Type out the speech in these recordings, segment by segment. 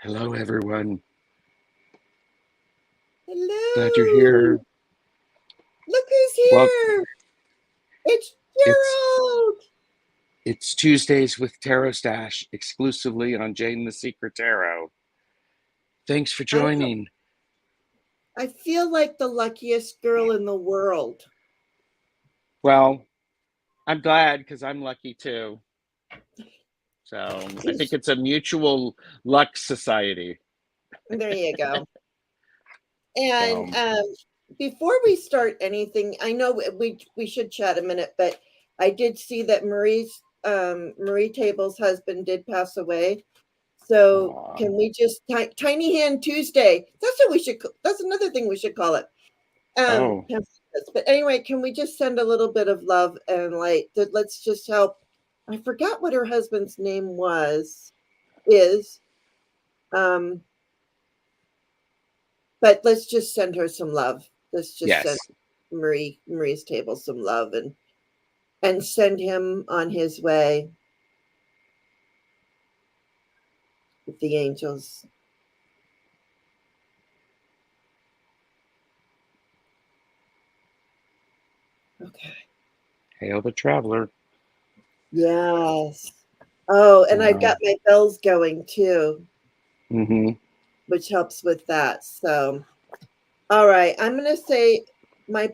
Hello, everyone. Glad you're Hello. here. Look who's Well, here. It's it's Gerald. it's Tuesdays with TarotStache exclusively on Jane the Secret Tarot. Thanks for I don't know. joining. I feel like the luckiest girl in the world. Well, I'm glad because I'm lucky too. So I think it's a mutual luck society. There you go. And So, before we start anything, I know we should chat a minute, but I did see that Marie Table's husband did pass away. So aw. can we just Tiny Hand Tuesday? That's what we should. That's another thing we should call it. Oh, But anyway, can we just send a little bit of love and light? Let's just help. I forgot what her husband's name is, um, but let's just send her some love. Let's just send yes. Marie's Table some love and send him on his way with the angels. Okay. Hail the traveler. Yes. Oh, and I've Wow. got my bells going too, Mm-hmm. which helps with that. So, all right, I'm going to say my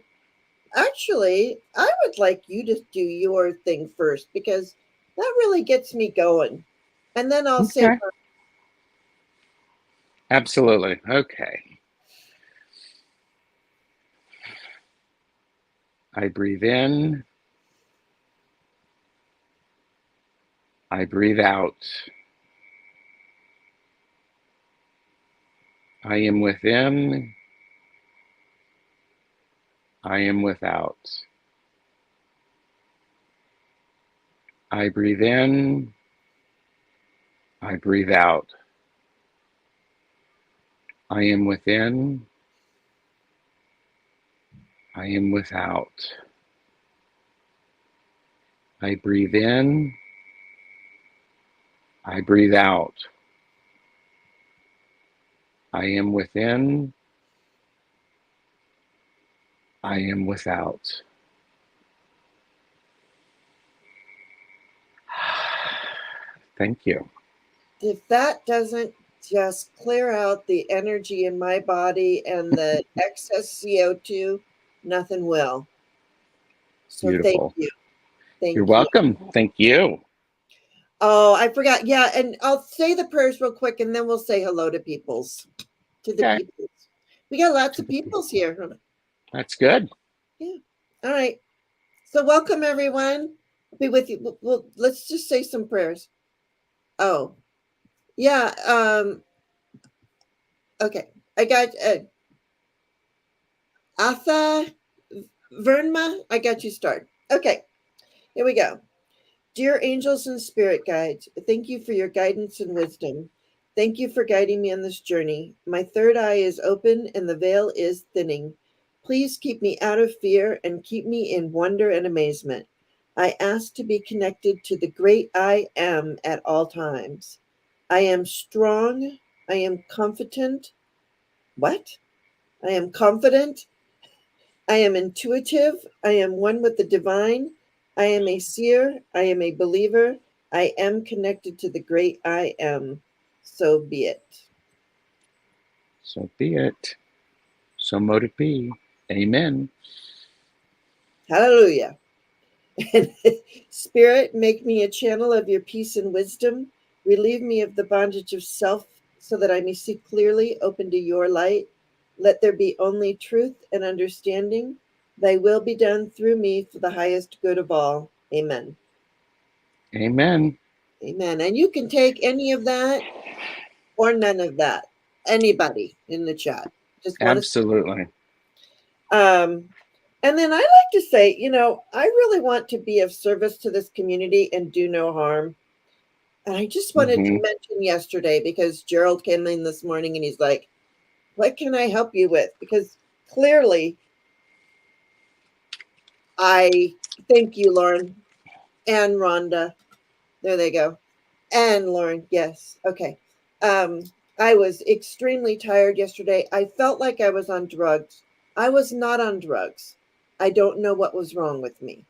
actually, I would like you to do your thing first because that really gets me going. And then I'll say, Okay. Absolutely. Okay. I breathe in. I breathe out. I am within. I am without. I breathe in. I breathe out. I am within. I am without. I breathe in. I breathe out. I am within. I am without. Thank you. if that doesn't just clear out the energy in my body and the excess CO2, nothing will. So thank Beautiful. you. You're Thank you. welcome. Thank you. Oh, I forgot. Yeah, and I'll say the prayers real quick and then we'll say hello to the Okay. peoples. We got lots of peoples here. That's good. Yeah. All right. So welcome everyone. I'll be with you. Let's just say some prayers. Oh, yeah. Okay. I got Atha Vernma. I got you started. Okay. Here we go. Dear angels and spirit guides, thank you for your guidance and wisdom. Thank you for guiding me on this journey. My third eye is open and the veil is thinning. Please keep me out of fear and keep me in wonder and amazement. I ask to be connected to the great I am at all times. I am strong. I am confident. What? I am confident. I am intuitive. I am one with the divine. I am a seer. I am a believer. I am connected to the great I am. So be it. So be it. So mote it be. Amen. Hallelujah. Spirit, make me a channel of your peace and wisdom. Relieve me of the bondage of self so that I may see clearly, open to your light. Let there be only truth and understanding. Thy will be done through me for the highest good of all. Amen. Amen. Amen. And you can take any of that or none of that. Anybody in the chat. Just want to say. Absolutely. Um, and then I like to say, I really want to be of service to this community and do no harm. And I just wanted to Mm-hmm. mention yesterday because Gerald came in this morning and he's like, what can I help you with? Because clearly, I thank you, Lauren and Rhonda. There they go. And Lauren, yes. Okay. Um, I was extremely tired yesterday. I felt like I was on drugs. I was not on drugs. I don't know what was wrong with me.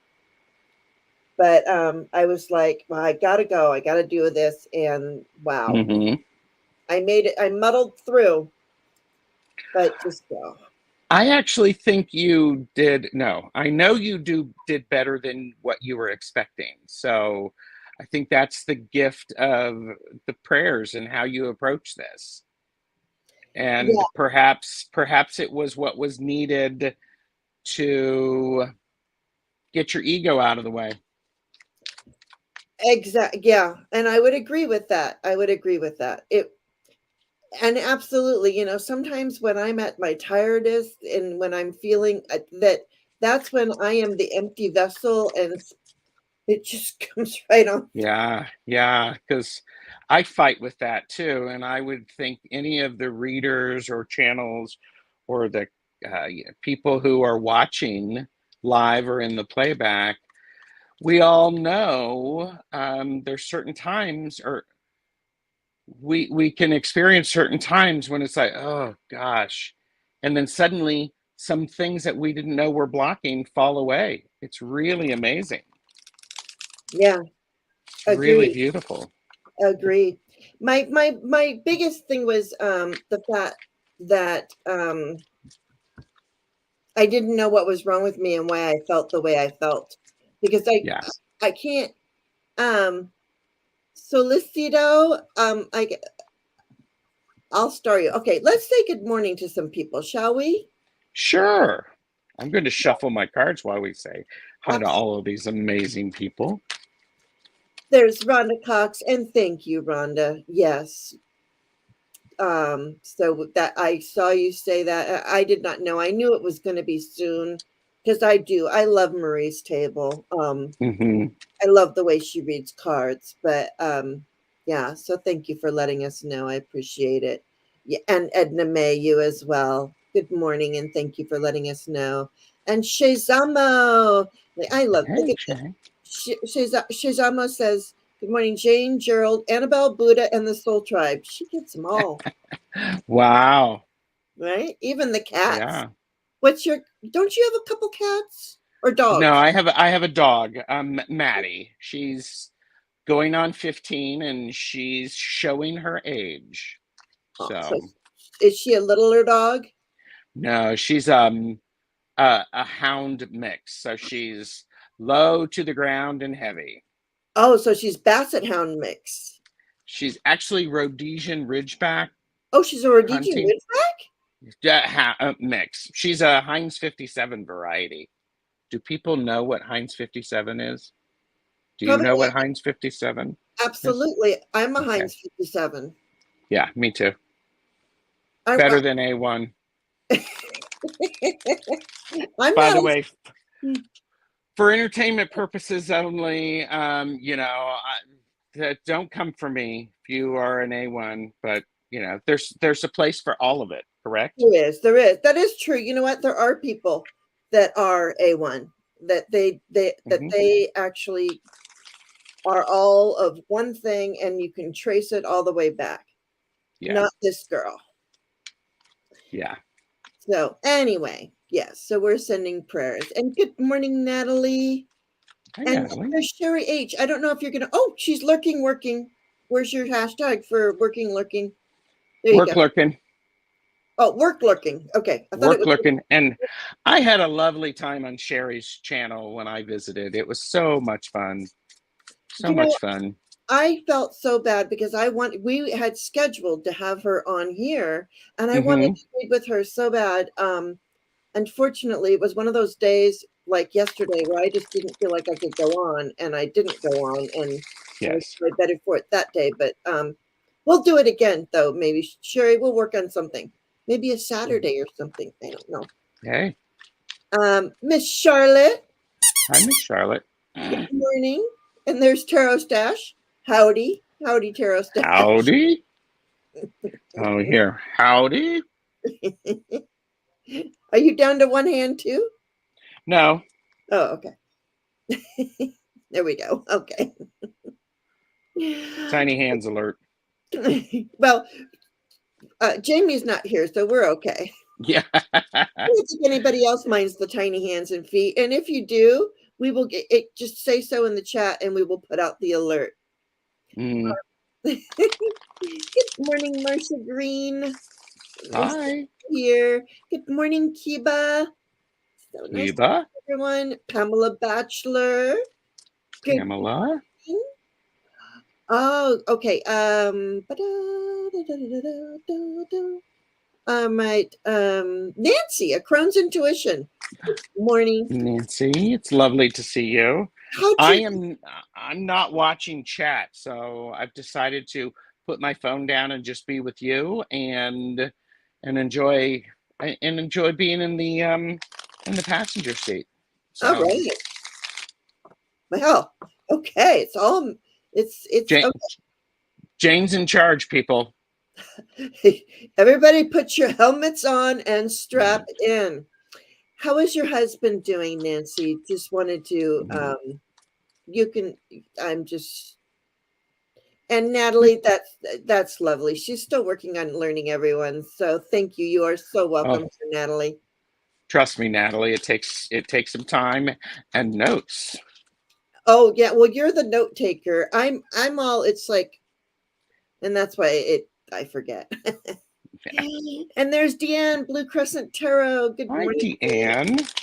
But I was like, well, I gotta go. I gotta do this. And wow, Hmm. I made it. I muddled through, but just go. I actually think you did. No, I know you did better than what you were expecting. So I think that's the gift of the prayers and how you approach this. And Yeah, perhaps it was what was needed to get your ego out of the way. exactly. Yeah, and I would agree with that. I would agree with that. It and absolutely, sometimes when I'm at my tiredest and when I'm feeling that, that's when I am the empty vessel, and it just comes right on. Yeah, yeah, because I fight with that too, and I would think any of the readers or channels or the people who are watching live or in the playback, we all know there's certain times, or we can experience certain times when it's like, oh gosh, and then suddenly some things that we didn't know were blocking fall away. It's really amazing, Yeah, really agree, beautiful. agree. My biggest thing was the fact that I didn't know what was wrong with me and why I felt the way I felt, because Yes. I can't solicito I'll start you. Okay, let's say good morning to some people, shall we? Sure. I'm going to shuffle my cards while we say hi to Abs- all of these amazing people. There's Rhonda Cox, and thank you, Rhonda. Yes. So that I saw you say that. I did not know. I knew it was going to be soon, because I do. I love Marie's table. Hmm. I love the way she reads cards, but yeah, so thank you for letting us know. I appreciate it. Yeah, and Edna May, you as well. Good morning, and thank you for letting us know. And Shazamo, I love, look Hey, at this. Jay. Shazamo says, good morning, Jane, Gerald, Annabelle, Buddha, and the Soul Tribe. She gets them all, Wow. right? Even the cats. Yeah. Don't you have a couple cats or No, dogs? I have a dog, Maddie. She's going on 15 and she's showing her age. Oh, so So, is she a littler dog? no, she's a hound mix. So she's low to the ground and heavy. Oh, so she's Basset Hound mix. She's actually Rhodesian Ridgeback Oh, she's a Rhodesian hunting. Ridgeback? Mix. She's a Heinz 57 variety. Do people know what Heinz 57 is? Do you Probably know what Heinz 57 is? absolutely. I'm a Okay. Heinz 57. Yeah, me too. I, Better than A1. I'm By not the a, way, for entertainment purposes only, don't come for me if you are an A1, but there's a place for all of it, correct? there is, there is. That is true. You know what? There are people that are A1, that Hmm. they actually are all of one thing, and you can trace it all the way back. Yeah, Not this girl. yeah. So anyway, yes. So we're sending prayers. And good morning, Natalie. Hi, And Natalie. there's Sherry H. I don't know if you're gonna. Oh, she's lurking, working. Where's your hashtag for working, lurking? There you go. Work lurking. Oh, work lurking. Okay, I thought it Work was. lurking. And I had a lovely time on Sherry's channel when I visited. It was so much fun. So You know, much fun. I felt so bad because we had scheduled to have her on here, and I wanted Hmm. to read with her so bad. Unfortunately, it was one of those days like yesterday where I just didn't feel like I could go on, and I didn't go on, and I was Yes. probably better for it that day. But we'll do it again, though. Maybe Sherry, we'll work on something. Maybe a Saturday or something. I don't know. Hey. Miss Charlotte, Hi, Miss Charlotte. good morning. And there's TarotStache. Howdy, howdy, TarotStache. Howdy. Oh, here. Howdy. Are you down to one hand too? No. Oh, okay. There we go. Okay. Tiny hands alert. Well, Jamie's not here, so we're okay. Yeah. I don't think anybody else minds the tiny hands and feet. And if you do, we will get it. Just say so in the chat and we will put out the alert. Mm. Good morning, Marcia Green. Hi. Here. Good morning, Kiba. So nice to Cuba. meet everyone. Pamela Batchelor. Good Pamela. morning. Oh, okay. Right. Nancy, a Crohn's Intuition. Morning. Nancy, it's lovely to see you. How'd I you? am I'm not watching chat, so I've decided to put my phone down and just be with you and enjoy enjoy being in the passenger seat. All So right. Well, okay. It's Jane, Jane's in charge, people. okay. Everybody put your helmets on and strap in. How is your husband doing, Nancy? Just wanted to you can I'm just and Natalie, that's lovely. She's still working on learning everyone. So thank you. You are so welcome, Oh, Natalie. trust me, Natalie, it takes some time and notes. Oh yeah, well you're the note taker. I'm all it's like and that's why I forget. And there's Deanne, Blue Crescent Tarot. Good Hi, morning. Deanne.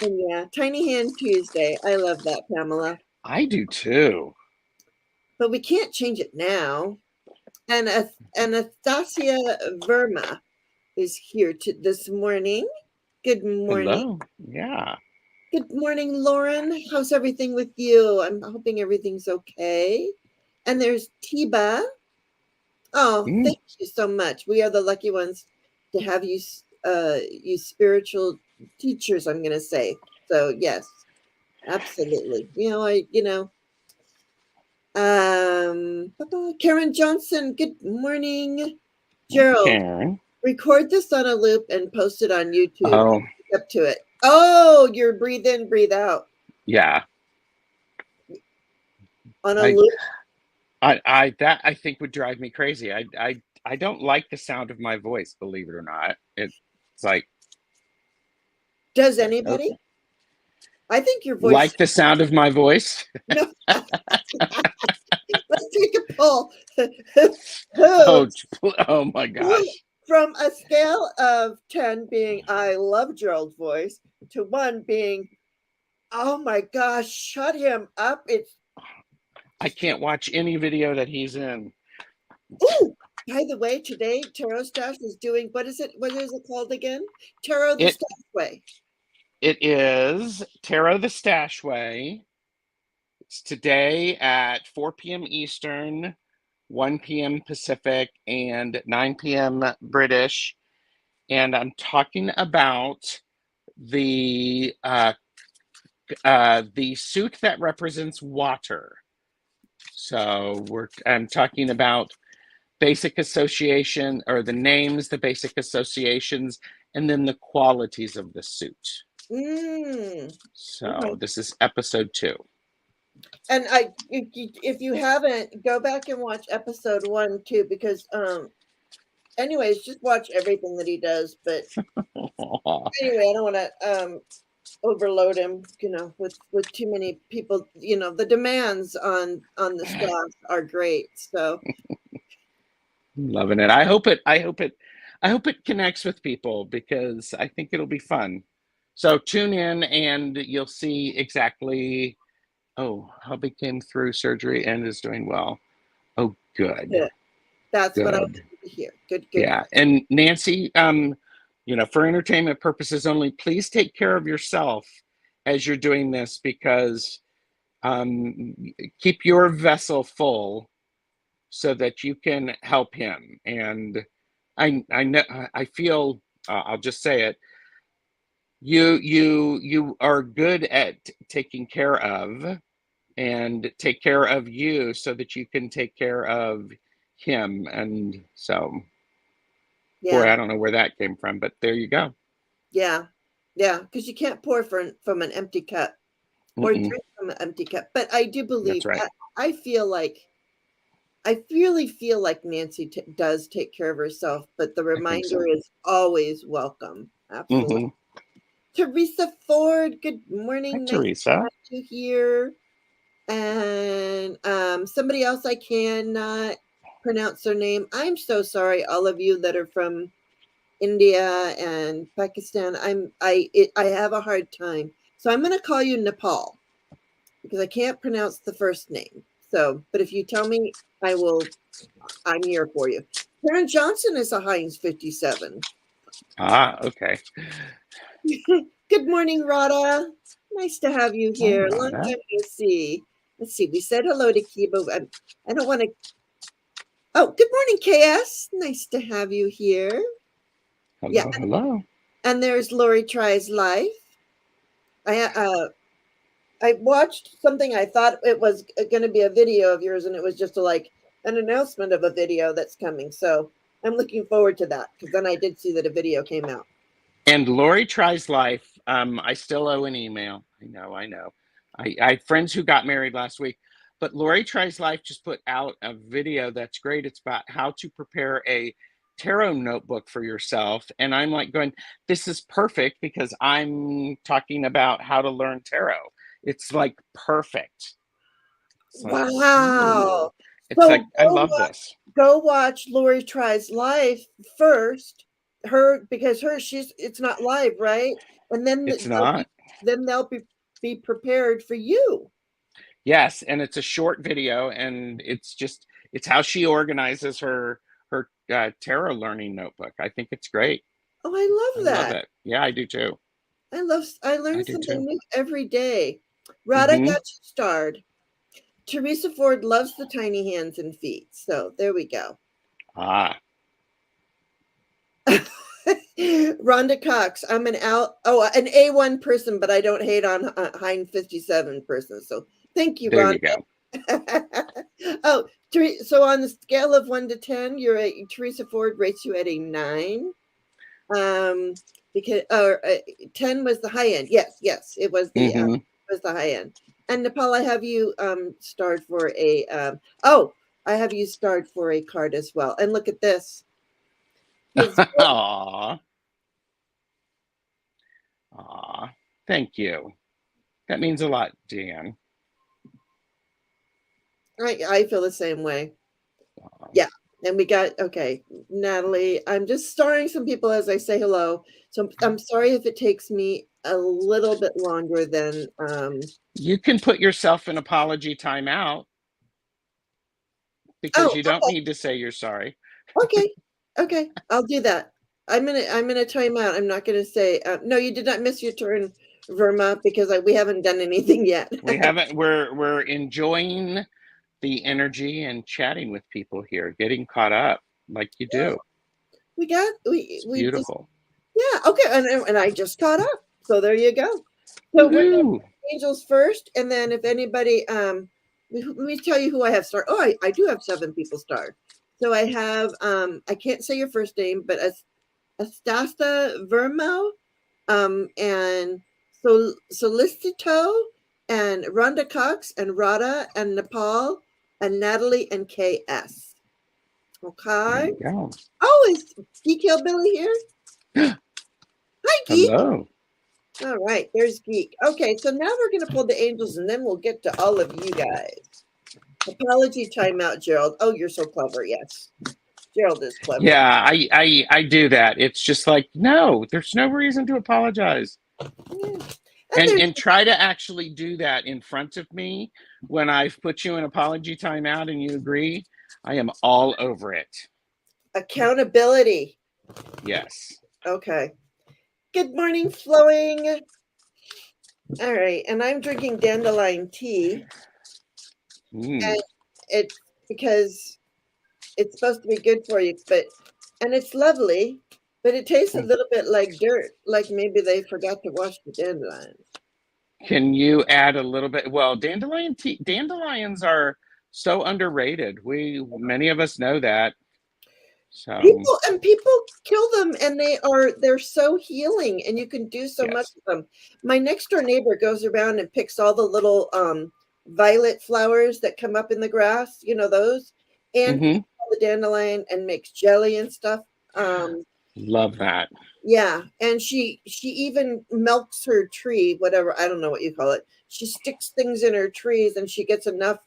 And yeah, Tiny Hand Tuesday. I love that, Pamela. I do too. But we can't change it now. And Anastasia Verma is here this morning. Good morning. Hello. Yeah. Good morning, Lauren. How's everything with you? I'm hoping everything's okay. And there's Tiba. Oh, Mm. thank you so much. We are the lucky ones to have you, you spiritual teachers. I'm going to say so. Yes, absolutely. Karen Johnson. Good morning, Gerald. Karen. Record this on a loop and post it on YouTube. Oh, Up to it. Oh, you're breathe in, breathe out yeah. on a I loop. that I think would drive me crazy. I don't like the sound of my voice, believe it or not. It's like Does okay. anybody? I think your voice. Like the sound of my voice. No. Let's take a poll. Oh, oh my gosh. From a scale of 10 being I love Gerald's voice to 1 being oh my gosh, shut him up. It's I can't watch any video that he's in. oh, by the way, today TarotStache is doing what is it called again? Tarot the Stash Way. It is Tarot the Stash Way. It's today at 4 p.m. Eastern, 1 p.m. Pacific, and 9 p.m. British. And I'm talking about the suit that represents water. So I'm talking about basic association or the names, the basic associations, and then the qualities of the suit. So this is episode 2. And if you haven't, go back and watch episode 1 too, because anyways, just watch everything that he does. But anyway, I don't want to overload him, with too many people. The demands on the staff are great. So Loving it. I hope it connects with people because I think it'll be fun. So tune in and you'll see exactly. Oh, hubby came through surgery and is doing well. Oh, good. yeah, that's Good. what I wanted to hear. Good. Yeah. And Nancy, for entertainment purposes only, please take care of yourself as you're doing this because keep your vessel full so that you can help him. And I know I feel I'll just say it. You are good at taking care of and take care of you so that you can take care of him. And so, boy, Yeah. I don't know where that came from, but there you go. Yeah. Because you can't pour from an empty cup or Mm-mm. drink from an empty cup. But I do believe That's right. I feel like I really feel like Nancy does take care of herself, but the I think so. reminder is always welcome. Absolutely. Hmm. Teresa Ford, good Hi, morning. Nice to Teresa. have you here. And somebody else I cannot pronounce their name. I'm so sorry, all of you that are from India and Pakistan. I have a hard time. So I'm going to call you Nepal because I can't pronounce the first name. So, but if you tell me, I'm here for you. Karen Johnson is a Heinz 57. Ah, okay. Good morning, Rada. Nice to have you Hi, here. Long Rhonda. time no see. Let's see. We said hello to Kiba. I don't want to. Oh, good morning, KS. Nice to have you here. Yeah, Hello, hello. and there's Lori Tries Life. I watched something. I thought it was going to be a video of yours, and it was just an announcement of a video that's coming. So I'm looking forward to that because then I did see that a video came out. And Lori Tries Life. I still owe an email. I know. I have friends who got married last week, but Lori Tries Life just put out a video that's great. It's about how to prepare a tarot notebook for yourself. And I'm like going, this is perfect because I'm talking about how to learn tarot. It's like perfect. It's like, ooh. Wow. It's So like, I love this. go watch Lori Tries Life first. Her because it's not live, right? And then It's not. they'll be prepared for you. Yes, and it's a short video, and it's how she organizes her tarot learning notebook. I think it's great. Oh, I I love love that. it. Yeah, I do too. I I learn do something too. new every day. Rada Mm-hmm. got you starred. Teresa Ford loves the tiny hands and feet. So there we go. Ah, Rhonda Cox, I'm an A1 person, but I don't hate on Hein 57 person. So thank you, there Rhonda. you go. Oh, so on the scale of 1 to 10, Teresa Ford rates you at a 9. Because 10 was the high end. Yes, it Mm-hmm. was the high end. And Nepal, I have you starred for I have you starred for a card as well. And look at this. It's Aw, aw. Thank you. That means a lot, Dan. I feel the same way. Aw. Yeah. And we got Natalie. I'm just starring some people as I say hello. So I'm sorry if it takes me a little bit longer than You can put yourself in apology timeout because oh, you don't need to say you're sorry. okay. Okay. I'll do that. I'm gonna time out. I'm not gonna say no, you did not miss your turn, Verma, because we haven't done anything yet. We haven't. We're enjoying the energy and chatting with people here, getting caught up like you do. we got It's we just beautiful. yeah, okay, and I just caught up. So there you go. So we're gonna Woohoo! do angels first, and then if anybody let me tell you who I have starred. Oh, I do have 7 people starred. So I have I can't say your first name, but Astasta Vermo, and Solicito, and Rhonda Cox, and Rada, and Nepal, and Natalie, and KS. There Okay. you go. Oh, is Geek Hillbilly here? Hi, Geek. Hello. All right, there's Geek. Okay, so now we're going to pull the angels, and then we'll get to all of you guys. Apology timeout, Gerald. Oh, you're so clever. Yes, Gerald is clever. Yeah, I do that. It's just like, no, there's no reason to apologize. Yeah. And try to actually do that in front of me when I've put you in apology timeout and you agree. I am all over it. Accountability. Yes. Okay. Good morning, Flowing. All right, and I'm drinking dandelion tea, Mm. and it's because it's supposed to be good for you, and it's lovely, but it tastes a little bit like dirt, like maybe they forgot to wash the dandelions. Can you add a little bit? Well, dandelions are so underrated. Many of us know that. So, People kill them, and they're so healing, and you can do so much yes. with them. My next door neighbor goes around and picks all the little violet flowers that come up in the grass, those, and Mm-hmm. all the dandelion and makes jelly and stuff. Love that. Yeah, and she even milks her tree, whatever, I don't know what you call it. She sticks things in her trees and she gets enough.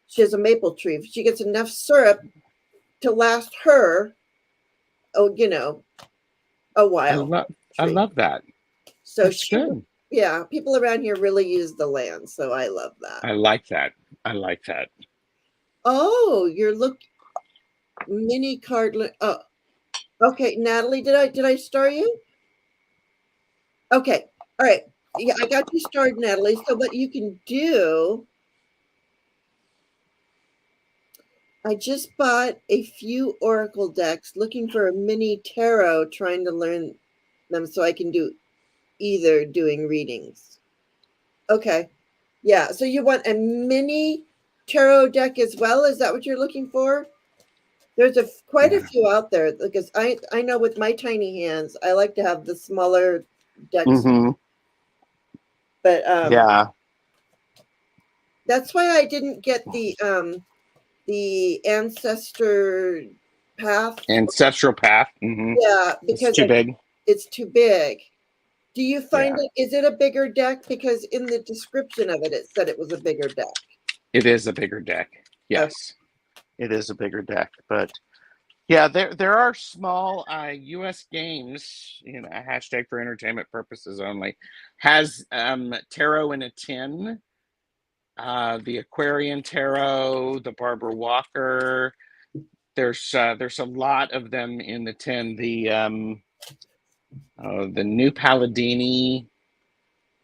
She has a maple tree. She gets enough syrup to last her, oh, a I while. love I Tree. love that. So That's she, good. yeah, people around here really use the land, so I love that. I like that. I like that. Oh, you're mini card. Oh, okay, Natalie, did I star you? Okay, all right. Yeah, I got you started, Natalie. So what you can do, I just bought a few Oracle decks looking for a mini tarot, trying to learn them so I can do either doing readings. Okay. Yeah. So you want a mini tarot deck as well? Is that what you're looking for? There's quite a Yeah. few out there because I know with my tiny hands, I like to have the smaller decks, Mm-hmm. but Yeah. that's why I didn't get the ancestor path. Ancestral path. Mm-hmm. Yeah, It's because too big. it's too big. Do you find Yeah. it? Is it a bigger deck? Because in the description of it, it said it was a bigger deck. It is a bigger deck. Okay. Yes. It is a bigger deck. But yeah, there are small US games, a hashtag for entertainment purposes only, has tarot in a tin, the Aquarian tarot, the Barbara Walker. There's a lot of them in the tin. The new Palladini.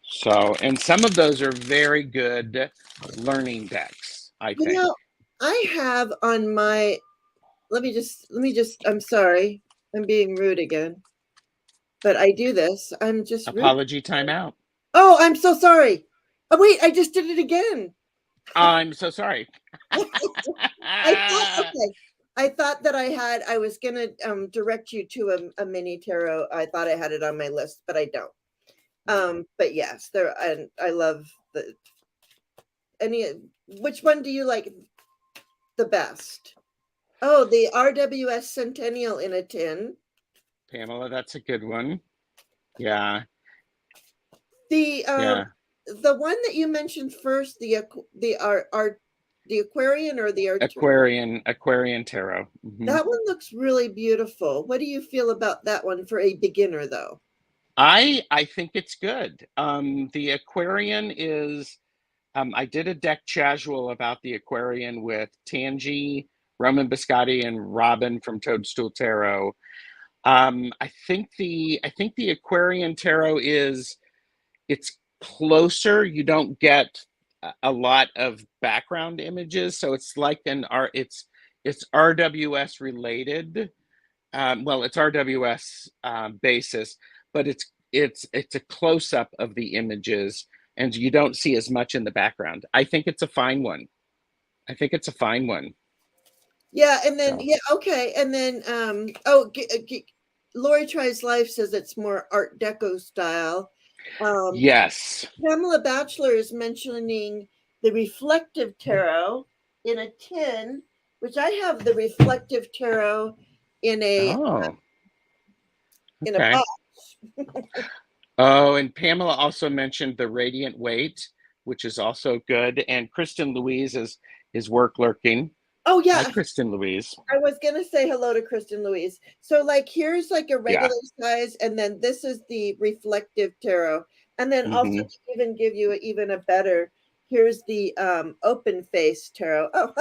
So, and some of those are very good learning decks, I You think. know, I have on my. Let me just. I'm sorry. I'm being rude again, but I do this. I'm just rude. Apology timeout. Oh, I'm so sorry. Oh, wait, I just did it again. I'm so sorry. I thought okay. I thought that I was gonna direct you to a mini tarot. I thought I had it on my list, but I don't. But yes, there and I love the any which one do you like the best? Oh, the RWS Centennial in a tin. Pamela, that's a good one. Yeah, The yeah. the one that you mentioned first, the Aquarian or the Arcturian. Aquarian tarot. Hmm. That one looks really beautiful. What do you feel about that one for a beginner though? I think it's good. The Aquarian is I did a deck casual about the Aquarian with Tangi, Roman Biscotti, and Robin from Toadstool Tarot. I think the Aquarian tarot it's closer. You don't get a lot of background images, so it's like it's RWS related. Well, it's RWS basis, but it's a close up of the images, and you don't see as much in the background. I think it's a fine one. I think it's a fine one. Yeah, and then So yeah, okay, and then Lori Tries Life says it's more Art Deco style. Um, yes. Pamela Batchelor is mentioning the reflective tarot in a tin, which I have the reflective tarot in a Oh, in a okay. box. Oh, and Pamela also mentioned the Radiant Weight, which is also good. And Kristen Louise is work lurking. Oh Hi, yeah, Kristen Louise. I was gonna say hello to Kristen Louise. So like here's like a Yeah. regular size, and then this is the reflective tarot. And then also Mm-hmm. to even give you even a better, here's the open face tarot. Oh,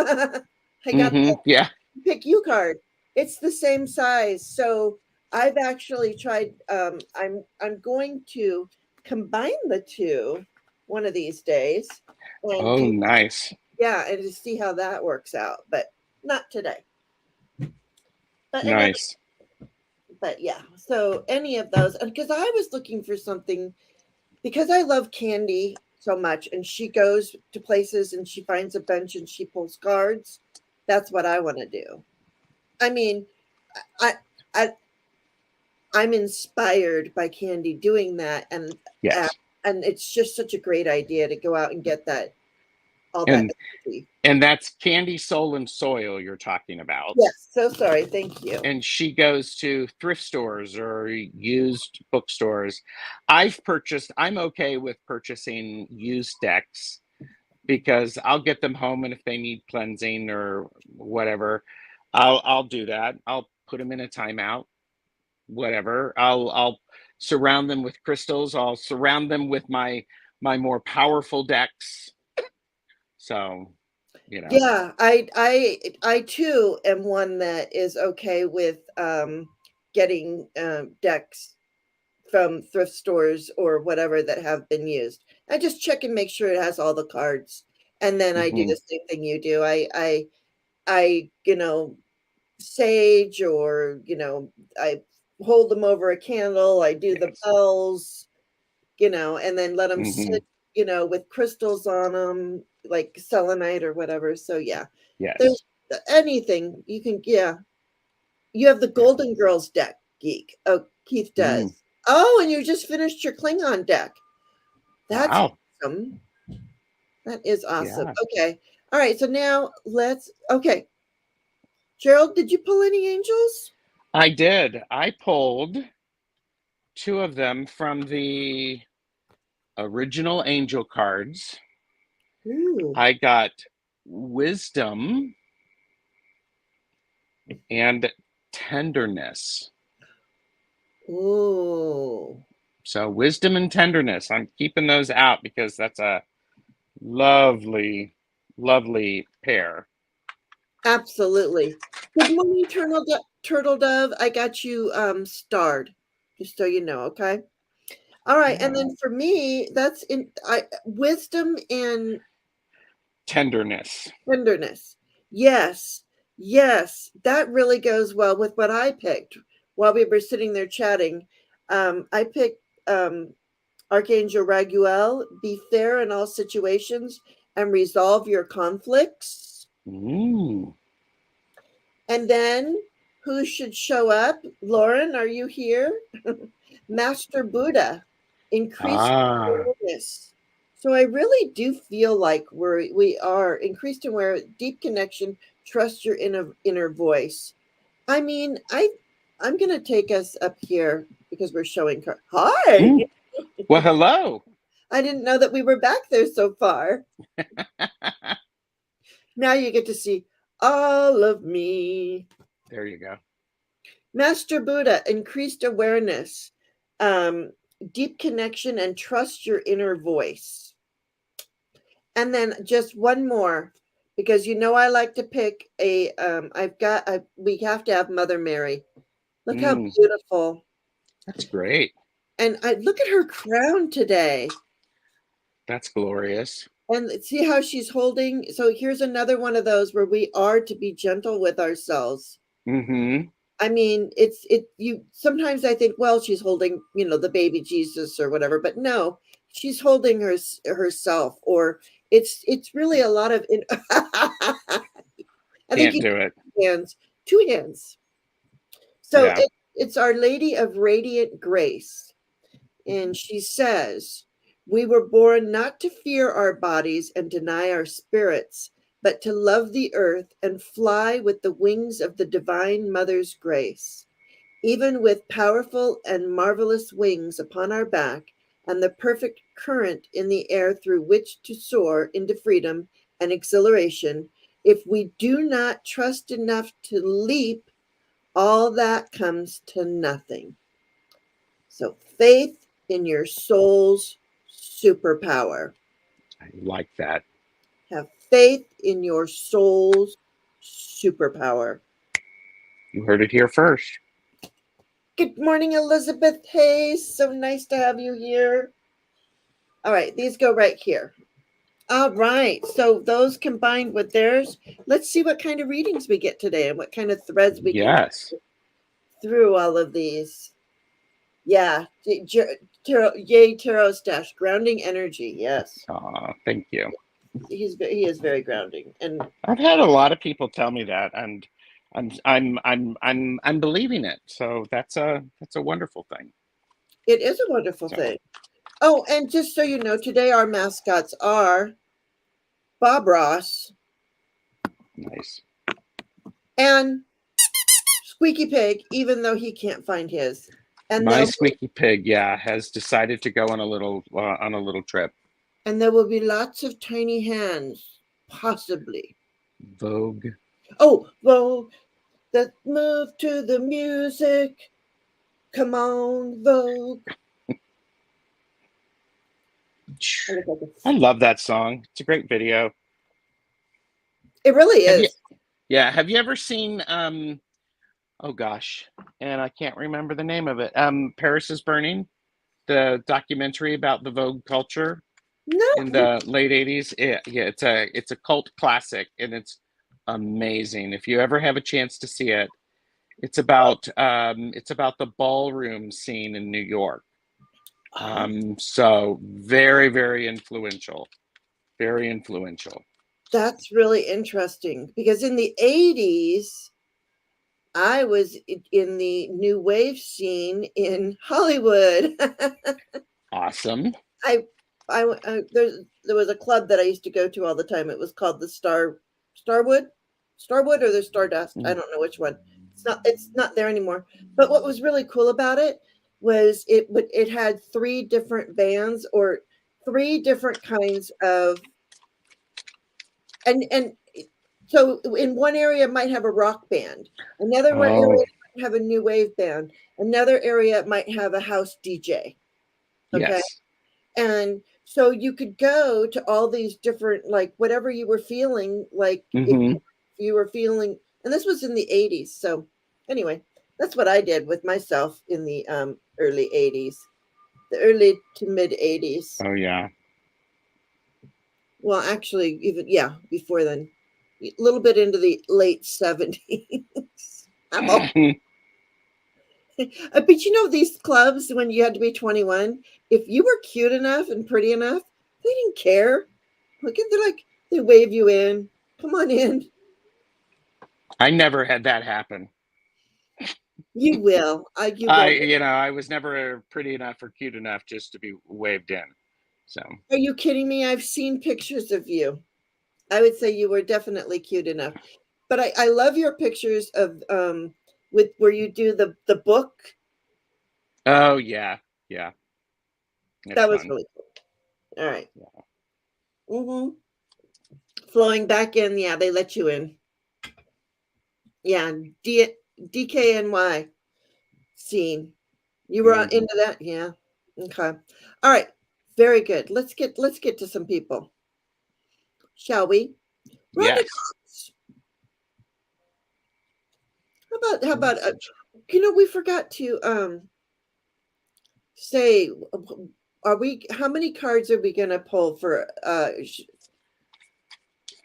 I got Mm-hmm. the Yeah. pick you card. It's the same size. So I've actually tried I'm going to combine the two one of these days and Oh, do nice. yeah, and to see how that works out, but not today. But another Nice. but yeah, so any of those, and because I was looking for something because I love Candy so much, and she goes to places and she finds a bench and she pulls cards. That's what I want to do. I mean, I, I I'm inspired by Candy doing that, uh, Yes. and it's just such a great idea to go out and get that all that And energy. and that's Candy Soul and Soil you're talking about. Yes, so sorry. Thank you. And she goes to thrift stores or used bookstores. I'm okay with purchasing used decks because I'll get them home, and if they need cleansing or whatever, I'll do that. I'll put them in a timeout, whatever. I'll surround them with crystals. I'll surround them with my more powerful decks. So, you know. Yeah, I too am one that is okay with getting decks from thrift stores or whatever that have been used. I just check and make sure it has all the cards, and then I do Mhm, the same thing you do. I sage, or I hold them over a candle. I do the yes. bells, and then let them Mhm, sit, with crystals on them, like selenite or whatever. So yeah, yes. there's anything you can. Yeah, you have the Yeah. Golden Girls deck, geek. Oh, Keith Mm, does. Oh, and you just finished your Klingon deck. That's wow. awesome. That is awesome. Yeah. Okay. All right. So now okay. Gerald, did you pull any angels? I did. I pulled two of them from the original angel cards. Ooh. I got wisdom and tenderness. Ooh. So, wisdom and tenderness, I'm keeping those out because that's a lovely, lovely pair. Absolutely. Good morning, Turtle Dove. I got you starred, just so you know, okay? All right, and Yeah. then for me, that's in wisdom and Tenderness. tenderness. Yes, yes, that really goes well with what I picked while we were sitting there chatting. I picked Archangel Raguel, be fair in all situations and resolve your conflicts. Mm. And then who should show up? Lauren, are you here? Master Buddha, increase Ah. awareness. So I really do feel like we are increased aware, deep connection, trust your inner voice. I mean, I'm gonna take us up here because we're showing Hi. Mm. Well, hello. I didn't know that we were back there so far. Now you get to see all of me. There you go. Master Buddha, increased awareness, um, deep connection, and trust your inner voice. And then just one more, because I like to pick a. We have to have Mother Mary. Look how Mm. beautiful, That's great. and I look at her crown today, That's glorious. and see how she's holding. So here's another one of those where we are to be gentle with ourselves. Mm-hmm. I mean, you sometimes I think, well, she's holding, the baby Jesus or whatever, but no, she's holding herself, or it's really a lot of I think Can't you do it. hands, two hands. So Yeah. it's Our Lady of Radiant Grace. And she says, we were born not to fear our bodies and deny our spirits, but to love the earth and fly with the wings of the Divine Mother's grace. Even with powerful and marvelous wings upon our back and the perfect current in the air through which to soar into freedom and exhilaration, if we do not trust enough to leap, all that comes to nothing. So, faith in your soul's superpower. I like that. Have faith in your soul's superpower. You heard it here first. Good morning, Elizabeth Hayes. So nice to have you here. All right, these go right here. All right, so those combined with theirs, let's see what kind of readings we get today and what kind of threads we can Yes. through all of these. Yeah, yay, TarotStache, grounding energy. Yes, Thank you. he is very grounding, and I've had a lot of people tell me that, and I'm believing it. So that's a wonderful thing. it is a wonderful So thing. Oh, and just so you know, today our mascots are Bob Ross, Nice. and Squeaky Pig, even though he can't find his. And My squeaky pig, yeah, has decided to go on a little trip. and there will be lots of tiny hands, possibly. Vogue. Oh, Vogue, let's move to the music. Come on, Vogue. I love that song. It's a great video. It really Have you, is. yeah, have you ever seen oh gosh, and I can't remember the name of it. Paris is Burning, the documentary about the Vogue culture in No, the late 80s. Yeah, it's a cult classic and it's amazing. If you ever have a chance to see it, it's about the ballroom scene in New York. So very, very influential. Very influential. that's really interesting because in the 80s, I was in the new wave scene in Hollywood. Awesome. There was a club that I used to go to all the time. It was called the Starwood or the Stardust. I don't know which one. It's not there anymore. But what was really cool about it was it had three different bands or three different kinds of and so in one area it might have a rock band, another area Oh, might have a new wave band, another area might have a house DJ. Okay. yes. And so you could go to all these different, like whatever you were feeling, like if Hmm. you were feeling, and this was in the 80s. So anyway, that's what I did with myself in the early 80s, the early to mid 80s. Oh, yeah. Well, actually, even, yeah, before then, a little bit into the late 70s. I'm old. But you know, these clubs, when you had to be 21, if you were cute enough and pretty enough, they didn't care. Look at, they're like, they wave you in. Come on in. I never had that happen. You will. You will. I was never pretty enough or cute enough just to be waved in. So, Are you kidding me? I've seen pictures of you. I would say you were definitely cute enough. But I love your pictures of with where you do the book. oh yeah, yeah, it's That was fun. really cool. All right. Yeah. Mm-hmm. Flowing back in, yeah, they let you in. Yeah, DKNY scene. You were Mhm. into that? Yeah. Okay. All right. Very good. Let's get to some people. Shall we? Rhonda Yes. Cox. How about we forgot to say, are we, how many cards are we going to pull for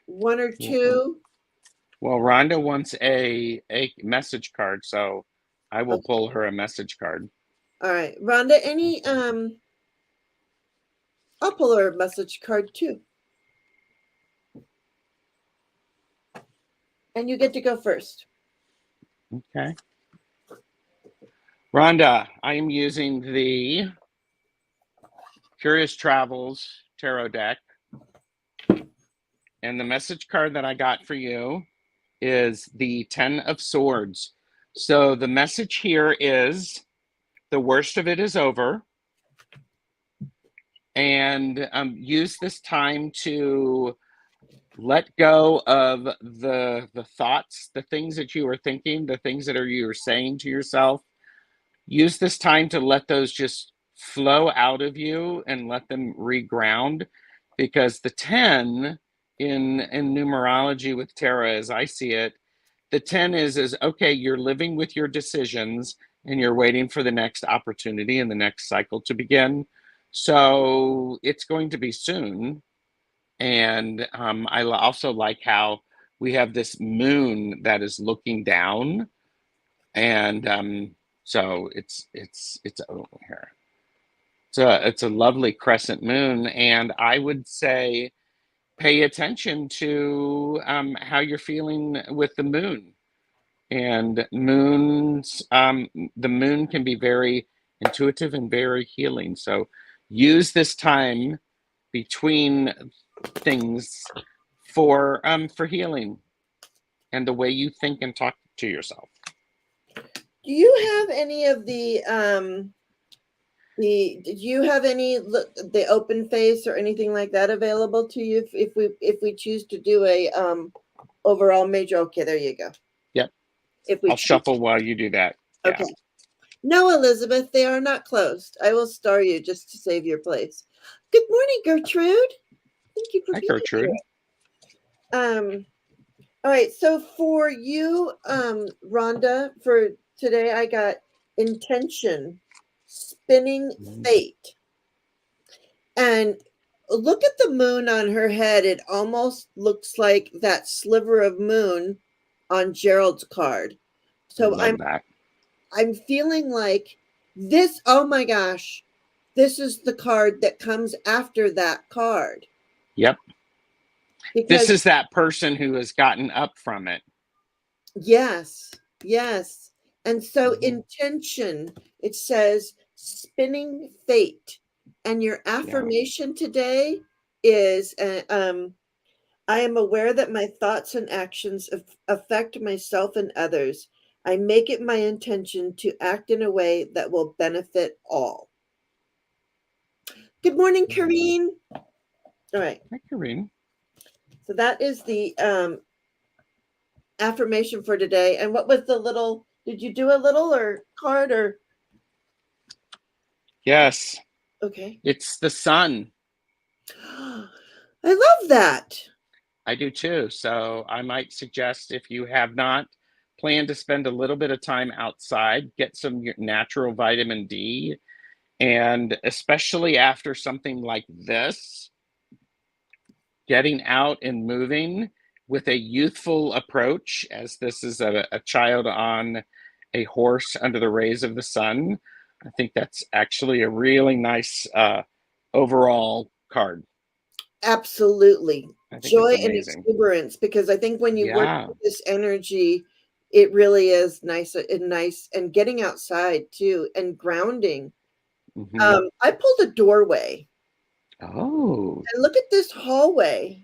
one or two? Well, Rhonda wants a message card, so I will Okay. pull her a message card. All right. Rhonda, any I'll pull her a message card too. And you get to go first. Okay. Rhonda, I am using the Curious Travels tarot deck, and the message card that I got for you is the Ten of Swords. So the message here is the worst of it is over, and use this time to let go of the thoughts, the things that you are thinking, the things that you are saying to yourself. Use this time to let those just flow out of you and let them reground, because the 10 in numerology with tarot, as I see it, the 10 is okay, you're living with your decisions and you're waiting for the next opportunity and the next cycle to begin. So it's going to be soon. And I also like how we have this moon that is looking down, and so it's over here. It's a lovely crescent moon, and I would say pay attention to how you're feeling with the moon. And the moon can be very intuitive and very healing. So use this time between things for healing and the way you think and talk to yourself. Do you have any of the did you have any the open face or anything like that available to you if we choose to do a overall major? Okay, there you go. Yep. If we I'll shuffle while you do that. Okay. Yeah. No, Elizabeth, they are not closed. I will star you just to save your place. Good morning, Gertrude. Thank you for being Gertrude. here. All right, so for you, Rhonda, for today, I got intention, spinning fate. And look at the moon on her head. It almost looks like that sliver of moon on Gerald's card. So I'm feeling like this, oh my gosh, this is the card that comes after that card. Yep. Because this is that person who has gotten up from it. Yes, yes. And so intention, it says spinning fate. And your affirmation today is, I am aware that my thoughts and actions affect myself and others. I make it my intention to act in a way that will benefit all. Good morning, Kareen. All right. Hi, Kareen. So that is the affirmation for today. And what was the little, did you do a little or card or? Yes. Okay. It's the sun. I love that. I do too. So I might suggest, if you have not planned to spend a little bit of time outside, get some natural vitamin D. And especially after something like this, getting out and moving with a youthful approach, as this is a child on a horse under the rays of the sun. I think that's actually a really nice overall card. Absolutely. Joy and exuberance, because I think when you work with this energy, it really is nice and getting outside too and grounding. Mm-hmm. I pulled a doorway. Oh. And look at this hallway.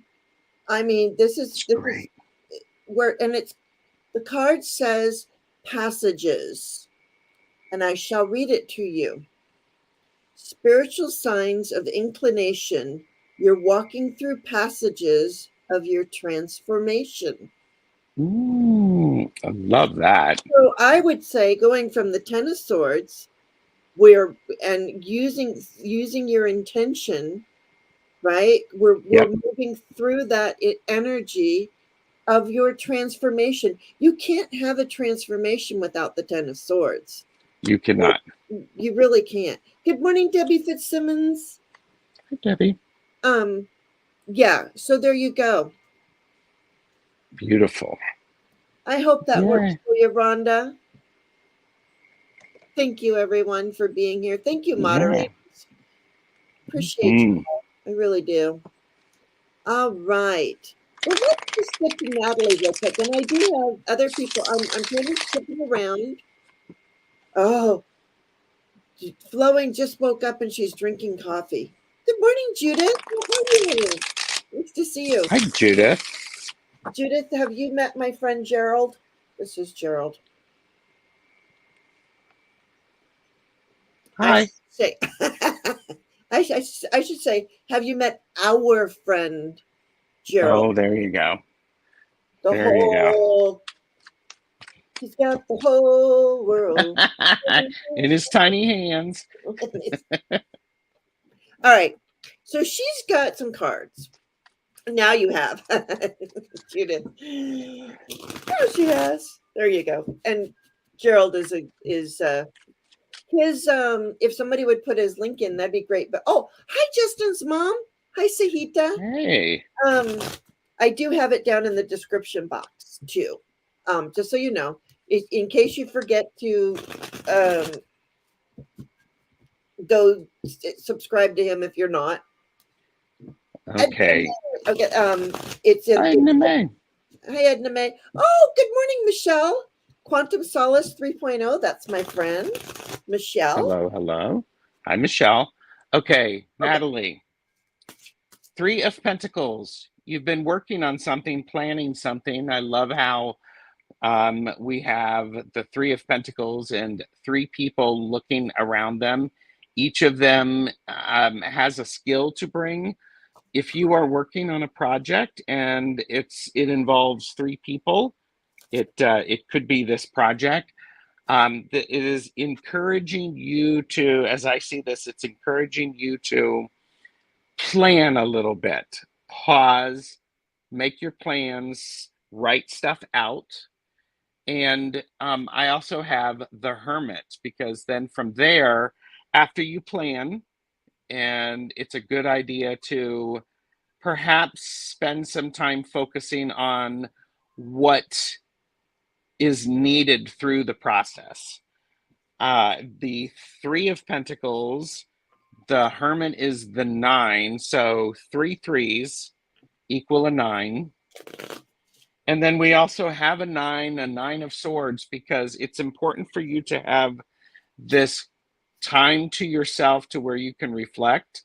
I mean, this is great. The card says passages, and I shall read it to you. Spiritual signs of inclination. You're walking through passages of your transformation. I love that. So I would say, going from the Ten of Swords, using your intention, right? We're moving through that energy of your transformation. You can't have a transformation without the Ten of Swords. You cannot. You really can't. Good morning, Debbie Fitzsimmons. Hi, Debbie. Yeah, so there you go. Beautiful. I hope that works for you, Rhonda. Thank you, everyone, for being here. Thank you, moderators. Appreciate you. I really do. All right. Well, let's just get to Natalie real quick. And I do have other people. I'm kind of skipping around. Oh, Flowing just woke up and she's drinking coffee. Good morning, Judith. How are you? Nice to see you. Hi, Judith. Judith, have you met my friend Gerald? This is Gerald. Hi. I should say, have you met our friend Gerald? Oh, there you go. He's got the whole world in his tiny hands. All right. So she's got some cards. Now you have Judith. Oh, she has. There you go. And Gerald is his if somebody would put his link in, that'd be great. But hi, Justin's mom. Hi, Sahita. Hey. I do have it down in the description box too. Just so you know, in case you forget to go subscribe to him if you're not. Okay. Okay. It's in. Hi, Edna May. Hi, Edna May. Oh, good morning, Michelle. Quantum Solace 3.0. That's my friend, Michelle. Hello. Hi, Michelle. Okay, Natalie. 3 of Pentacles. you've been working on something, planning something. I love how we have the Three of Pentacles and three people looking around them. Each of them has a skill to bring. If you are working on a project and it involves three people, it could be this project. It is encouraging you to, as I see this, it's encouraging you to plan a little bit, pause, make your plans, write stuff out. And I also have the Hermit, because then from there, after you plan, and it's a good idea to perhaps spend some time focusing on what is needed through the process. The Three of Pentacles, the Hermit is the 9, so three threes equal a 9. And then we also have a 9 of Swords, because it's important for you to have this time to yourself to where you can reflect,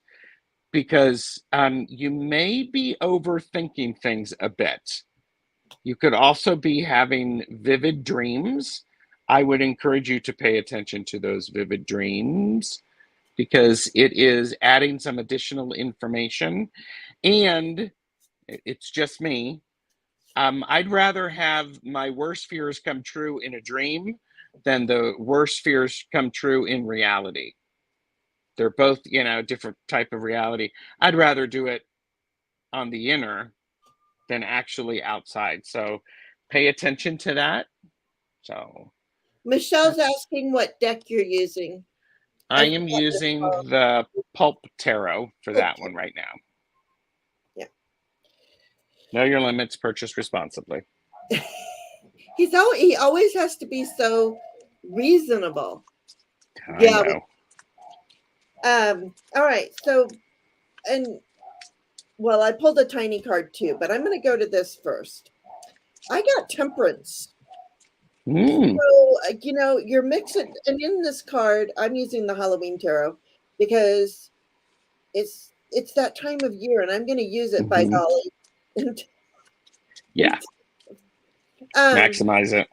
because you may be overthinking things a bit. You could also be having vivid dreams. I would encourage you to pay attention to those vivid dreams, because it is adding some additional information. And it's just me. I'd rather have my worst fears come true in a dream than the worst fears come true in reality. They're both, different type of reality. I'd rather do it on the inner than actually outside. So pay attention to that. So Michelle's asking what deck you're using. I am using the Pulp Tarot for that one right now. Yeah. Know your limits, purchase responsibly. He always has to be so reasonable. I know. All right. So, I pulled a tiny card too, but I'm going to go to this first. I got Temperance. So, you're mixing, and in this card, I'm using the Halloween Tarot because it's that time of year, and I'm going to use it by golly. Yeah. Maximize it.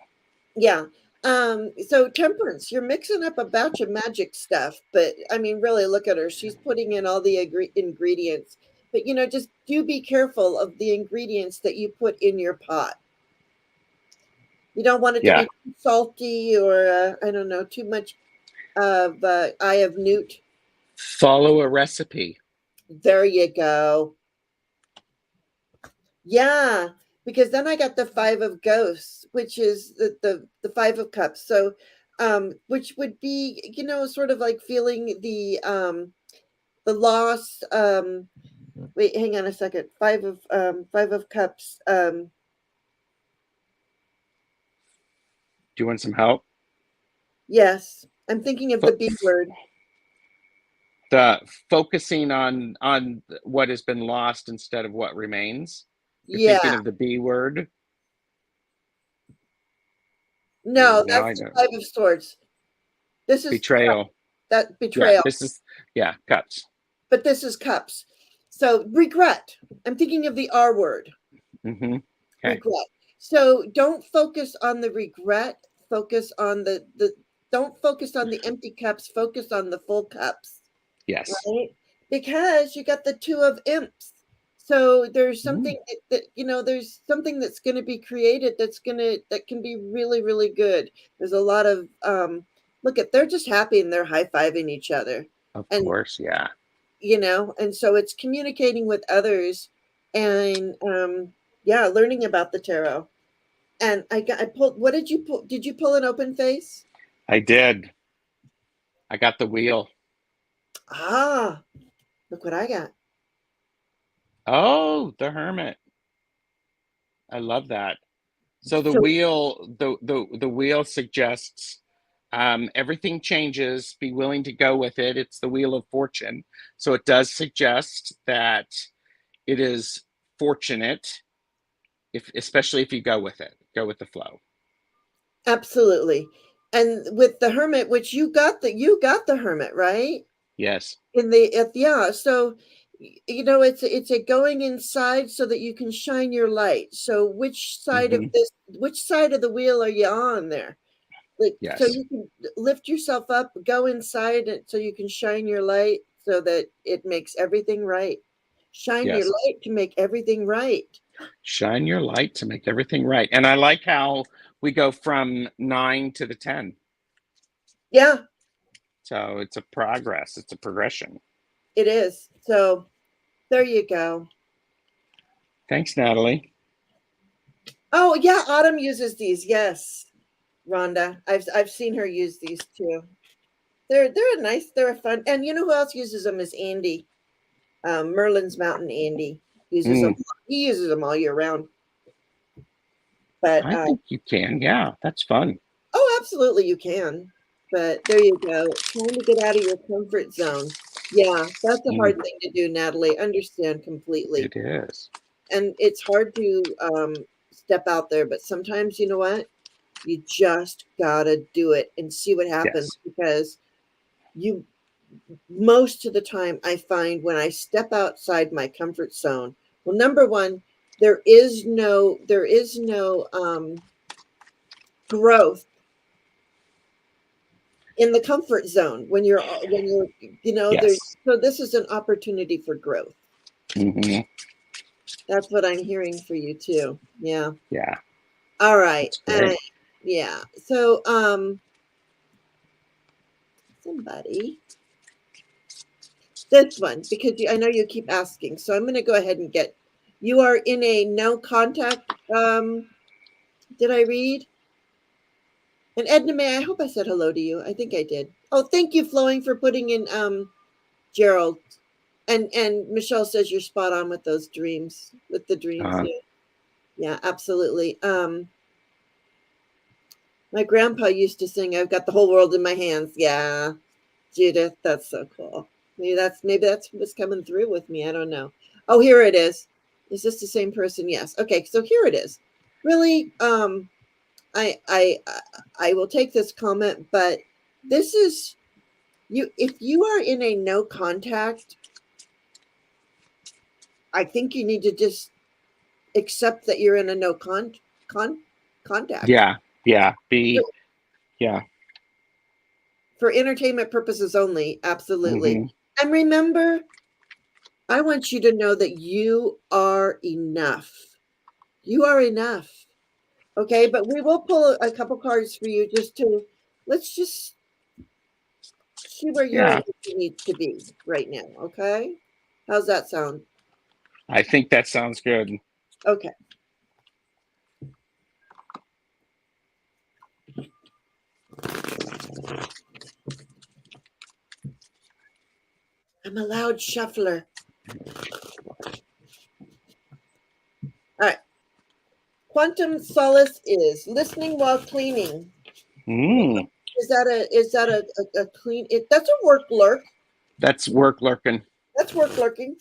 Yeah. So Temperance, you're mixing up a batch of magic stuff, but I mean, really look at her. She's putting in all the ingredients, but just do be careful of the ingredients that you put in your pot. You don't want it to be too salty or, I don't know, too much of Eye of Newt. Follow a recipe. There you go. Yeah, because then I got the Five of Ghosts, which is the Five of Cups. So, which would be, sort of like feeling the loss. Wait, hang on a second. Five of Cups. Do you want some help? Yes, I'm thinking of the B word. The focusing on what has been lost instead of what remains. You're thinking of the B word. No, that's the Five of Swords. This is betrayal. That betrayal. Yeah, this is cups. But this is cups. So regret. I'm thinking of the R word. Okay. Regret. So don't focus on the regret. Focus on the don't focus on the empty cups. Focus on the full cups. Yes. Right? Because you got the Two of Imps. So there's something that there's something that's going to be created that can be really, really good. There's a lot of they're just happy and they're high-fiving each other. Of course, yeah. And so it's communicating with others and learning about the tarot. And I pulled, what did you pull? Did you pull an open face? I did. I got the wheel. Ah, look what I got. Oh, the Hermit. I love that. So the wheel, the wheel suggests everything changes. Be willing to go with it. It's the Wheel of Fortune. So it does suggest that it is fortunate, especially if you go with it, go with the flow. Absolutely. And with the Hermit, which you got the Hermit, right? Yes. So you know, it's a going inside so that you can shine your light. So Hmm. which side of the wheel are you on there? Like, so Yes. you can lift yourself up, go inside so you can shine your light so that it makes everything right. Shine your Yes. light to make everything right. Shine your light to make everything right. And I like how we go from 9 to the 10. Yeah, So it's a progress, it's a progression. it is. So there you go. Thanks, Natalie. Oh yeah, Autumn uses these. Yes, Rhonda. I've seen her use these too. They're a nice, they're a fun. And you know who else uses them is Andy. Merlin's Mountain Andy uses them. Mm, He uses them all year round. But I think you can. Yeah, that's fun. oh, absolutely, you can. But there you go. Trying to get out of your comfort zone. Yeah, that's a hard Mm, thing to do, Natalie. Understand completely. it is. And it's hard to step out there, but sometimes you know what? You just gotta do it and see what happens Yes. because you most of the time I find when I step outside my comfort zone, well, number one, there is no growth in the comfort zone when you're there's Yes. so this is an opportunity for growth. Hmm. That's what I'm hearing for you too. Yeah. Yeah, All right. that's great. Yeah. So somebody this one because I know you keep asking. So I'm going to go ahead and get you are in a no contact did I read? And Edna May, I hope I said hello to you. I think I did. Oh, thank you, Flowing, for putting in Gerald. And Michelle says you're spot on with those dreams, with the dreams. Uh, Yeah. Yeah, absolutely. My grandpa used to sing, I've got the whole world in my hands. Yeah. Judith, that's so cool. Maybe that's what's coming through with me. I don't know. Oh, here it is. Is this the same person? Yes. Okay, so here it is. Really, I I I will take this comment, but this is you if you are in a no contact, I think you need to just accept that you're in a no con contact yeah, yeah, for, yeah. for entertainment purposes only. Absolutely. Hmm. And remember, I want you to know that you are enough. You are enough. Okay, but we will pull a couple cards for you let's just see where your Yeah, energy needs to be right now. Okay, how's that sound? I think that sounds good. Okay, I'm a loud shuffler. All right, quantum solace is listening while cleaning. Mm, Is that a clean? That's a work lurk. that's work lurking. That's work lurking.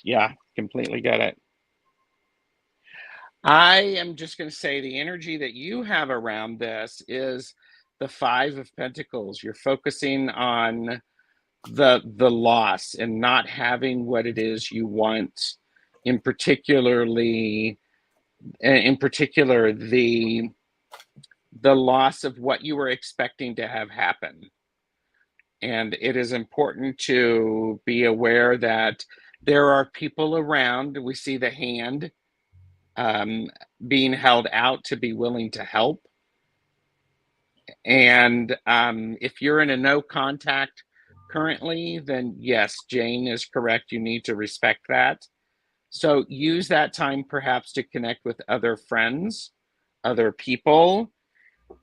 Yeah, completely get it. I am just going to say the energy that you have around this is the Five of Pentacles. You're focusing on the loss and not having what it is you want, in particularly in particular the loss of what you were expecting to have happen. And it is important to be aware that there are people around. We see the hand um, being held out to be willing to help. And if you're in a no contact currently, then yes, Jane is correct. You need to respect that. So use that time perhaps to connect with other friends, other people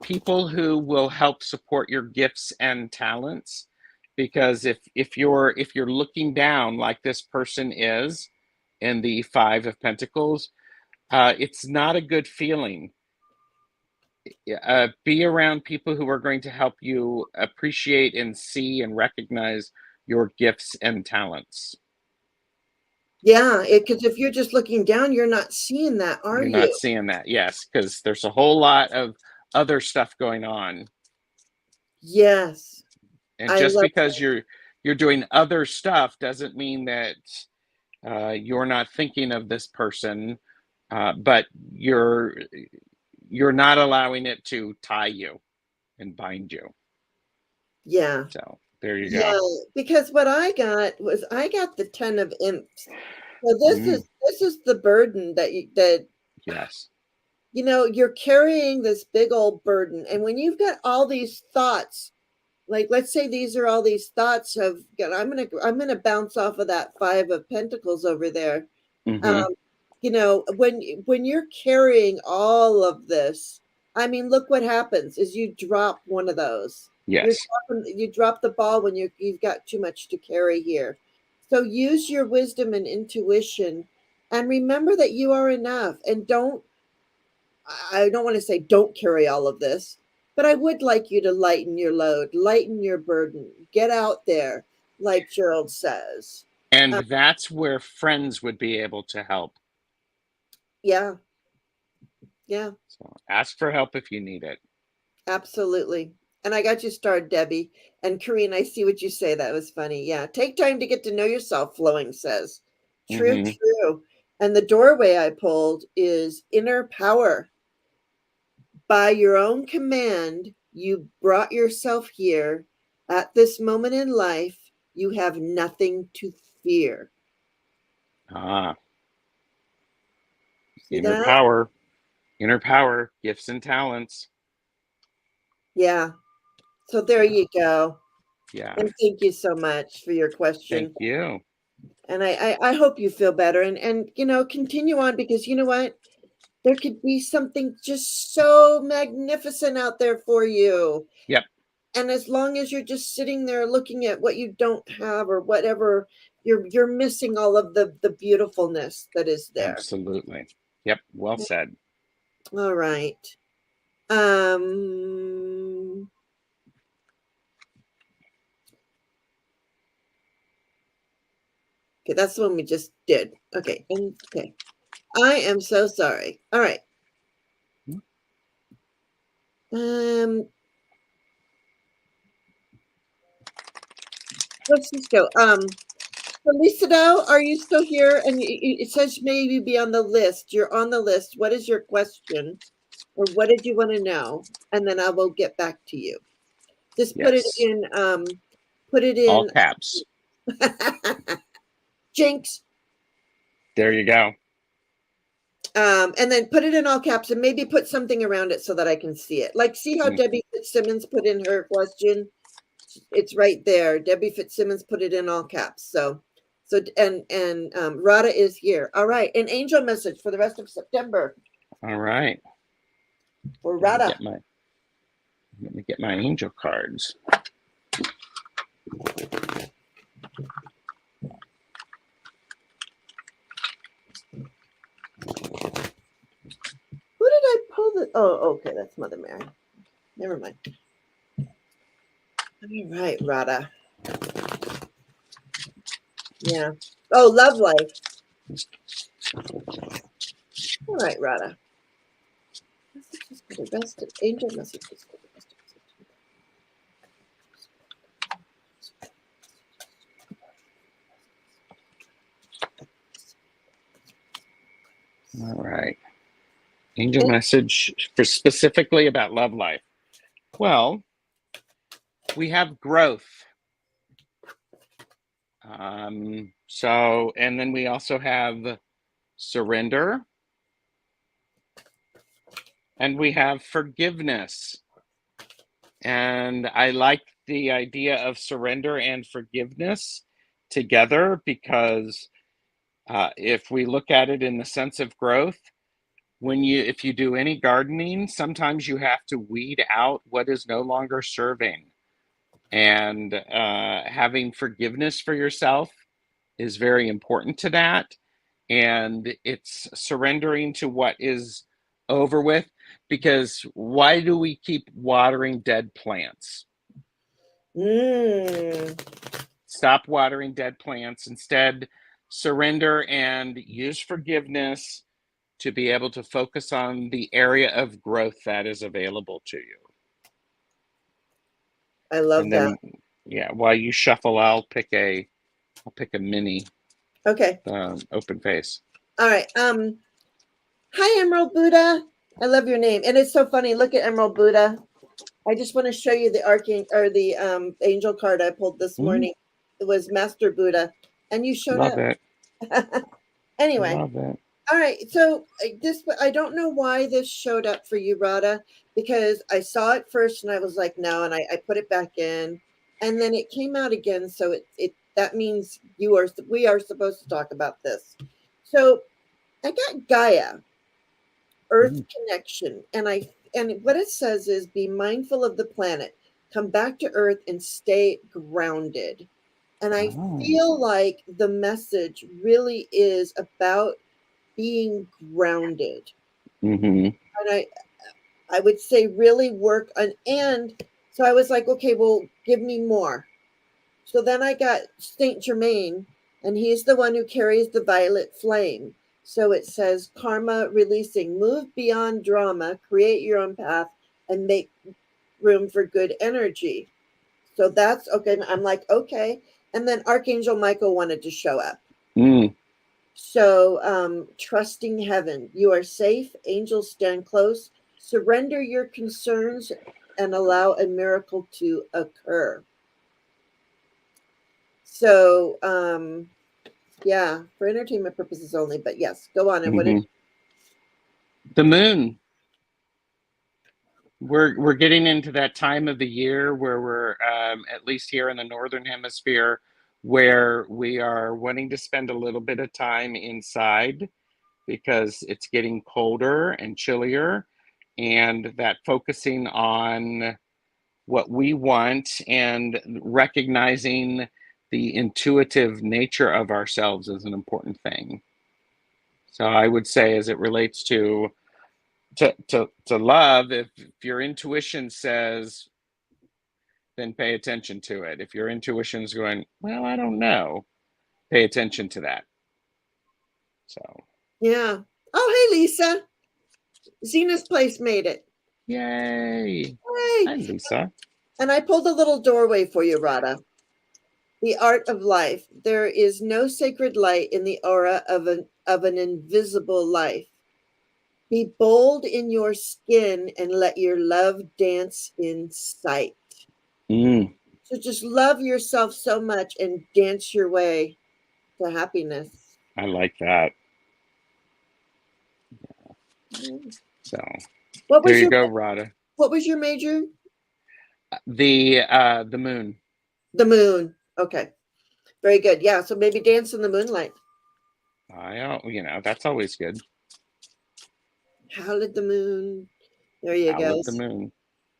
who will help support your gifts and talents. Because if you're looking down like this person is in the Five of Pentacles, it's not a good feeling. Be around people who are going to help you appreciate and see and recognize your gifts and talents. Yeah, because if you're just looking down, you're not seeing that, are You're not you? seeing that, yes, because there's a whole lot of other stuff going on. Yes, And I just love because you're doing other stuff doesn't mean that You're not thinking of this person, but you're not allowing it to tie you and bind you. Yeah. So there you go. Yeah, because what I got the 10 of imps. So Mm, this is the burden that yes. you're carrying this big old burden. And when you've got all these thoughts, like let's say these are all these thoughts of God, I'm gonna bounce off of that 5 of Pentacles over there. Hmm. Um, when you're carrying all of this, I mean, look what happens is you drop one of those. Yes. You drop the ball when you've got too much to carry here. So use your wisdom and intuition and remember that you are enough and I don't want to say don't carry all of this, but I would like you to lighten your load, lighten your burden, get out there, like Gerald says. And Uh, that's where friends would be able to help. yeah, yeah. So ask for help if you need it. Absolutely. And I got you started, Debbie. And Karine, I see what you say. That was funny. Yeah. Take time to get to know yourself, Flowing says. True, Hmm. true. And the doorway I pulled is inner power. By your own command, you brought yourself here. At this moment in life, you have nothing to fear. Ah, See inner that? power, inner power, gifts and talents. Yeah. So there Yeah. you go. Yeah. And thank you so much for your Thank question. you. And I hope you feel better and continue on because you know what? There could be something just so magnificent out there for you. Yep. And as long as you're just sitting there looking at what you don't have or whatever, you're missing all of the beautifulness that is there. Absolutely. Yep. Well said. All right. Um okay, that's the one we just did. Okay. And okay. I am so sorry. All right. Um let's just go. Felicito, are you still here? And it says maybe be on the list. You're on the list. What is your question? Or what did you want to know? And then I will get back to you. Just Yes. put it All in caps. Jinx. There you go. And then put it in all caps and maybe put something around it so that I can see it. Like, see how Mm, Debbie Fitzsimmons put in her question? It's right there. Debbie Fitzsimmons put it in all caps. And Rada is here. All right. An angel message for the rest of September all right. for Let me Rada. get my angel cards. Who did I pull the? Oh, okay. That's Mother Mary. Never mind. All right, Rada. Yeah. Oh, love life. All right, Rada. Messages for the rest of angel messages for the rest of All right. Angel message for specifically about love life. Well, we have growth. And then we also have surrender, and we have forgiveness. And I like the idea of surrender and forgiveness together because if we look at it in the sense of growth, if you do any gardening, sometimes you have to weed out what is no longer serving. And having forgiveness for yourself is very important to that. And it's surrendering to what is over with, because why do we keep watering dead plants? Stop watering dead plants. Instead, surrender and use forgiveness to be able to focus on the area of growth that is available to you. I love And that. then, yeah, while you shuffle, I'll pick a mini. Okay. Open face. All right. Hi, Emerald Buddha. I love your name, and it's so funny. Look at Emerald Buddha. I just want to show you the angel card I pulled this morning. It was Master Buddha, and you showed Love up. it. Anyway, Love it. all right. So I don't know why this showed up for you, Radha, because I saw it first and I was like, no, and I put it back in, and then it came out again. So it that means we are supposed to talk about this. So I got Gaia, Earth connection, and what it says is be mindful of the planet, come back to Earth, and stay grounded. And I feel like the message really is about being grounded. And I would say really work on, and so I was like, okay, well, give me more. So then I got Saint Germain, and he's the one who carries the violet flame. So it says karma releasing, move beyond drama, create your own path, and make room for good energy. So that's okay. I'm like, okay. And then Archangel Michael wanted to show up. So trusting heaven, you are safe. Angels stand close. Surrender your concerns and allow a miracle to occur. So, yeah, for entertainment purposes only, but yes, go on. And what is the moon? We're getting into that time of the year where we're at least here in the northern hemisphere, where we are wanting to spend a little bit of time inside because it's getting colder and chillier, and that focusing on what we want and recognizing the intuitive nature of ourselves is an important thing. So I would say, as it relates to love, if your intuition says, then pay attention to it. If your intuition's going, well, I don't know, pay attention to that. So yeah. Oh, hey, Lisa. Zena's Place made it. yay. Hey. Hi, Lisa. And I pulled a little doorway for you, Radha. The art of life. There is no sacred light in the aura of an invisible life. Be bold in your skin and let your love dance in sight. So just love yourself so much and dance your way to happiness. I like that. So What was there you your go, Radha. What was your major? The moon. The moon. Okay. Very good. Yeah. So maybe dance in the moonlight. That's always good. Howled the moon. There you go. Howled the moon.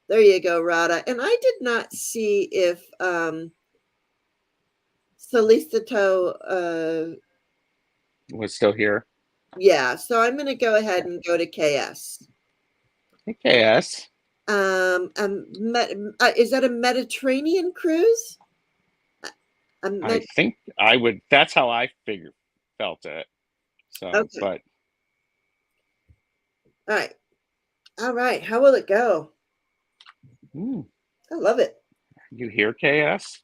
There you go, Radha. And I did not see if Solicito was still here. Yeah. So I'm going to go ahead and go to KS. Hey, KS. Is that a Mediterranean cruise? I think I would. That's how I felt it. So, okay. But all right. How will it go? I love it. You hear KS?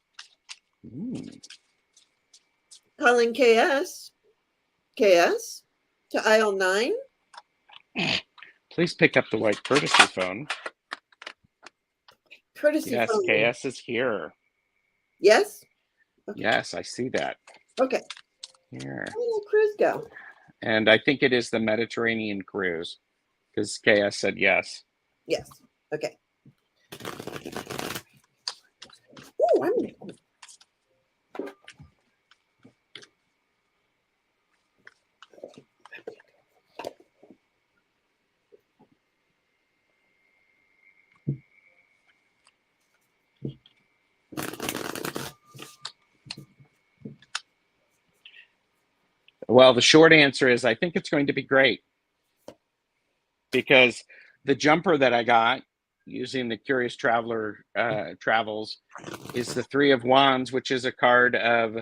Calling KS. KS to aisle 9. Please pick up the white courtesy phone. Courtesy yes, phone. KS is here. Yes? Okay. Yes, I see that. Okay. Here. How will the cruise go? And I think it is the Mediterranean cruise because KS said yes. Yes. Okay. Ooh, Well, the short answer is I think it's going to be great because the jumper that I got using the Curious Traveler Travels is the Three of Wands, which is a card of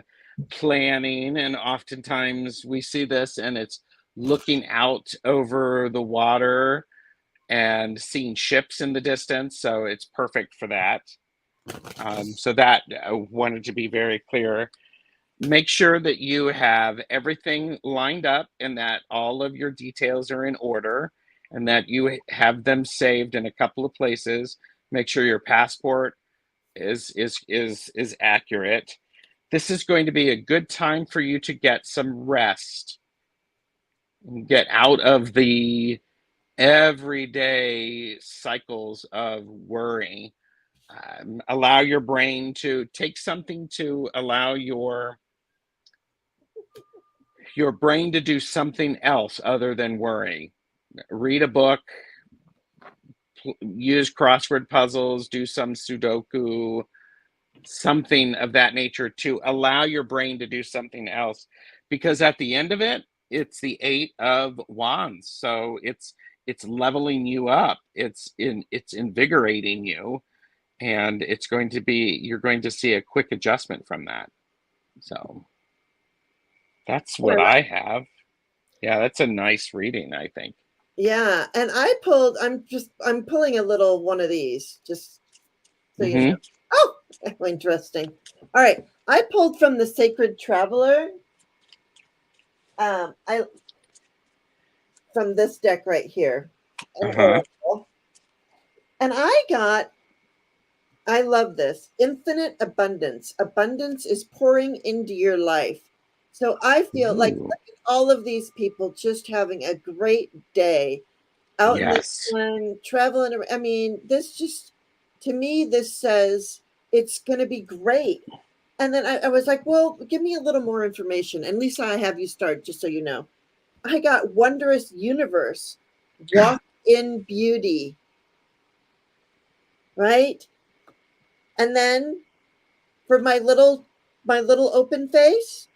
planning. And oftentimes we see this and it's looking out over the water and seeing ships in the distance. So it's perfect for that. So that I wanted to be very clear. make sure that you have everything lined up and that all of your details are in order and that you have them saved in a couple of places. Make sure your passport is accurate. This is going to be a good time for you to get some rest and get out of the everyday cycles of worry. Allow your brain to take something to allow your brain to do something else other than worry. Read a book, use crossword puzzles, do some Sudoku, something of that nature to allow your brain to do something else. Because at the end of it, it's the 8 of Wands. So it's leveling you up. It's invigorating you. And you're going to see a quick adjustment from that. So that's Yeah, what I have. Yeah, that's a nice reading, I think. yeah, and I'm pulling a little one of these just so you know. Mm-hmm. Oh, interesting. All right, I pulled from the Sacred Traveler. I from this deck right here, an Uh-huh. oracle, and I love this. Infinite abundance. Abundance is pouring into your life. So I feel like Ooh, look at all of these people just having a great day out in the yes. sun, traveling. I mean, this just, to me, this says it's going to be great. And then I was like, well, give me a little more information. And Lisa, I have you start just so you know. I got Wondrous Universe, Walk in Beauty, right? And then for my little open face,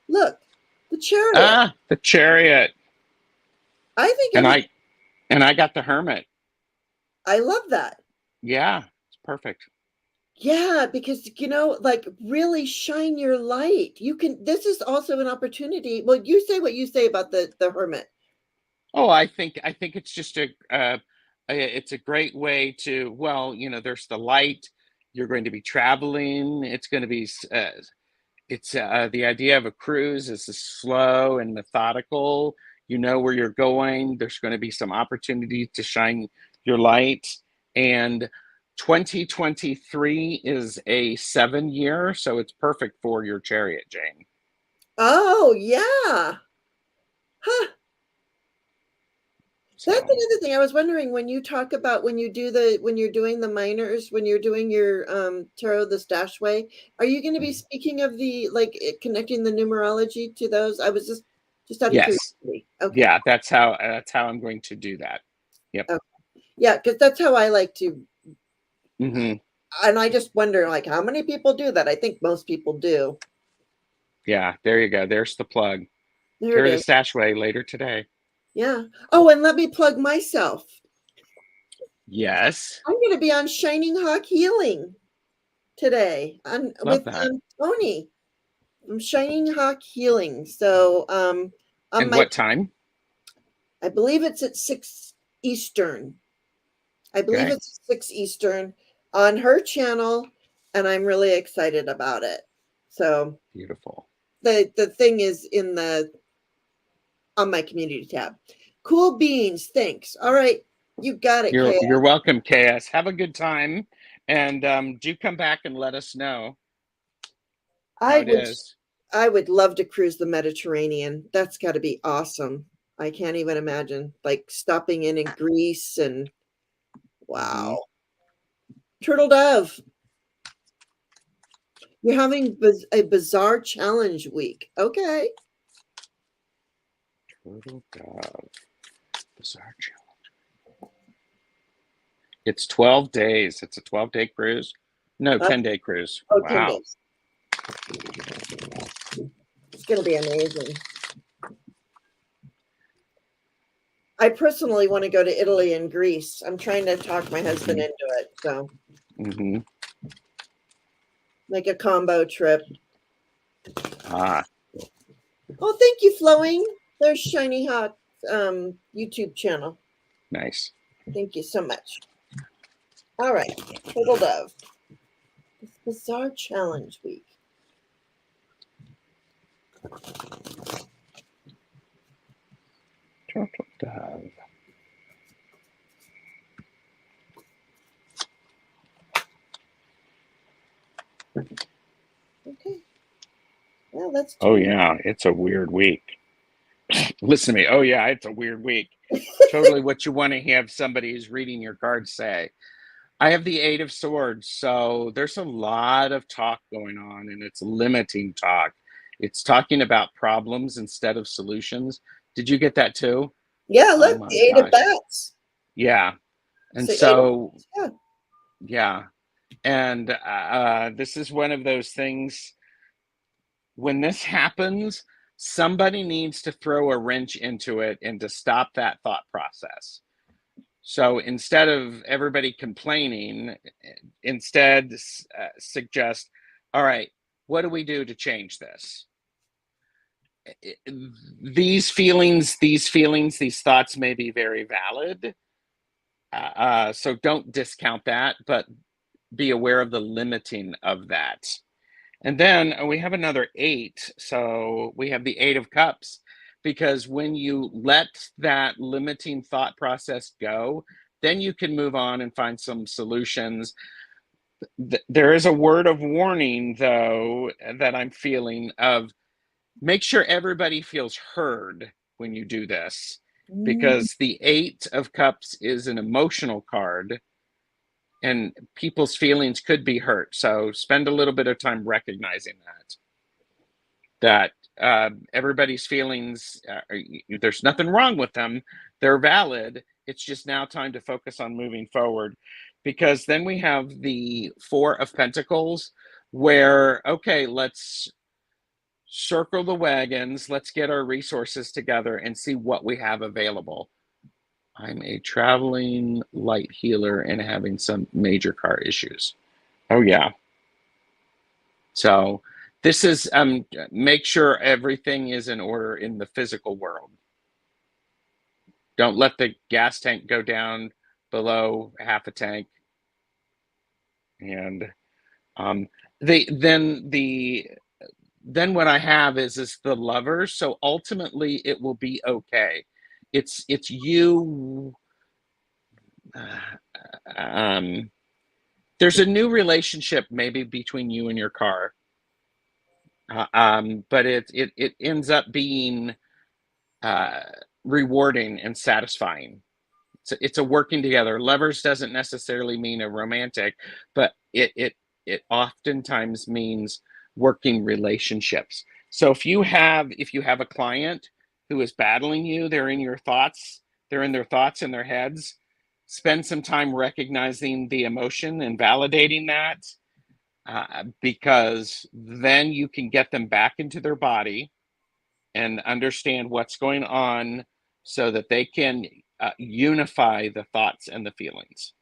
look, the Chariot. Ah, the Chariot. I think And every I got the Hermit. I love that. Yeah, it's perfect. Yeah, because like really shine your light. This is also an opportunity. Well, you say what you say about the Hermit. Oh, I think it's just it's a great way to, well, there's the light. You're going to be traveling. It's going to be it's the idea of a cruise is slow and methodical. You know where you're going. There's going to be some opportunity to shine your light. And 2023 is a 7 year, so it's perfect for your chariot, Jane. Oh, yeah. Huh. That's So, another thing. I was wondering when you talk about when you're doing the minors, when you're doing your tarot the stash way, are you going to be speaking of the connecting the numerology to those? I was just out of yes, curiosity. Okay. yeah, that's how I'm going to do that. Yep. Okay. Yeah, because that's how I like to, Hmm. and I just wonder like how many people do that. I think most people do. Yeah, there you go. There's the plug. There it Tarot to is. Stashway later today. Yeah. Oh, and let me plug myself. Yes, I'm going to be on Shining Hawk Healing today on love with that. Tony from Shining Hawk Healing. So on And my what time? I believe it's at 6 Eastern. I believe Okay, it's 6 Eastern on her channel, and I'm really excited about it. So beautiful. the thing is in the on my community tab. Cool beans, thanks. All right, you got it, You're Kay. you're welcome, KS. Have a good time, and do come back and let us know how I it would is. I would love to cruise the Mediterranean. That's got to be awesome. I can't even imagine like stopping in Greece and Hmm. wow. Turtle Dove, you're having a bizarre challenge week. Okay. Turtle Dove Bizarre Challenge. It's 12 days. It's a 12-day cruise. No, Uh, 10-day cruise. oh, 10 Wow. days. It's going to be amazing. I personally want to go to Italy and Greece. I'm trying to talk my husband Hmm. into it. So, Hmm. like a combo trip. Ah, Oh, thank you, Flowing. There's Shiny Hot YouTube channel. nice. Thank you so much. All right, Turtle Dove. It's bizarre challenge week. Turtle dove. Okay. Well, that's Oh, two. yeah, it's a weird week. Listen to me. Oh, yeah, it's a weird week. Totally what you want to have somebody who's reading your cards say. I have the Eight of Swords, so there's a lot of talk going on, and it's limiting talk. It's talking about problems instead of solutions. Did you get that too? Yeah, Oh look, my the Eight of gosh. Bats. Yeah. And So Eight of so, Bats, yeah. yeah. And this is one of those things. When this happens, somebody needs to throw a wrench into it and to stop that thought process. So instead of everybody complaining, instead suggest, all right, what do we do to change this? These feelings, these thoughts may be very valid. So don't discount that, but be aware of the limiting of that. And then we have another eight. So we have the Eight of Cups, because when you let that limiting thought process go, then you can move on and find some solutions. There is a word of warning, though, that I'm feeling of make sure everybody feels heard when you do this, Mm. because the Eight of Cups is an emotional card and people's feelings could be hurt. So spend a little bit of time recognizing that everybody's feelings, there's nothing wrong with them. They're valid. It's just now time to focus on moving forward, because then we have the Four of Pentacles where, okay, let's circle the wagons. Let's get our resources together and see what we have available. I'm a traveling light healer and having some major car issues. Oh, yeah. So this is make sure everything is in order in the physical world. Don't let the gas tank go down below half a tank. And um, then what I have is the Lovers. So ultimately, it will be okay. It's you. Um, there's a new relationship maybe between you and your car, but it ends up being uh, rewarding and satisfying. It's a working together. Lovers doesn't necessarily mean a romantic, but it oftentimes means working relationships. So if you have a client who is battling you, they're in your thoughts, they're in their thoughts in their heads. Spend some time recognizing the emotion and validating that, because then you can get them back into their body and understand what's going on so that they can unify the thoughts and the feelings.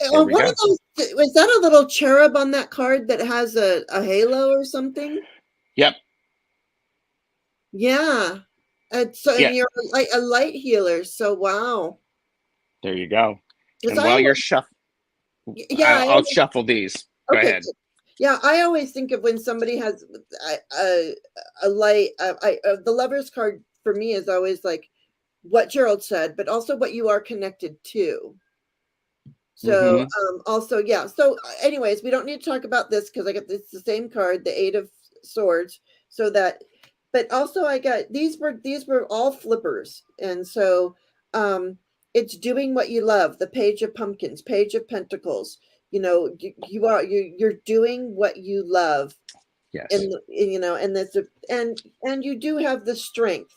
There we One go. of those, is that a little cherub on that card that has a halo or something? Yep. Yeah. And Yeah. you're like a light healer. So, wow. There you go. Because And I while you're always, yeah, I'll shuffle these. Go okay. ahead. Yeah, I always think of when somebody has a light, the Lover's card for me is always like what Gerald said, but also what you are connected to. So, Mm-hmm. also, yeah. So, anyways, we don't need to talk about this because I got it's the same card, the Eight of Swords. So that, but also I got these were all flippers, and so it's doing what you love. The Page of Pumpkins, Page of Pentacles. You're doing what you love, Yes. and that's and you do have the strength.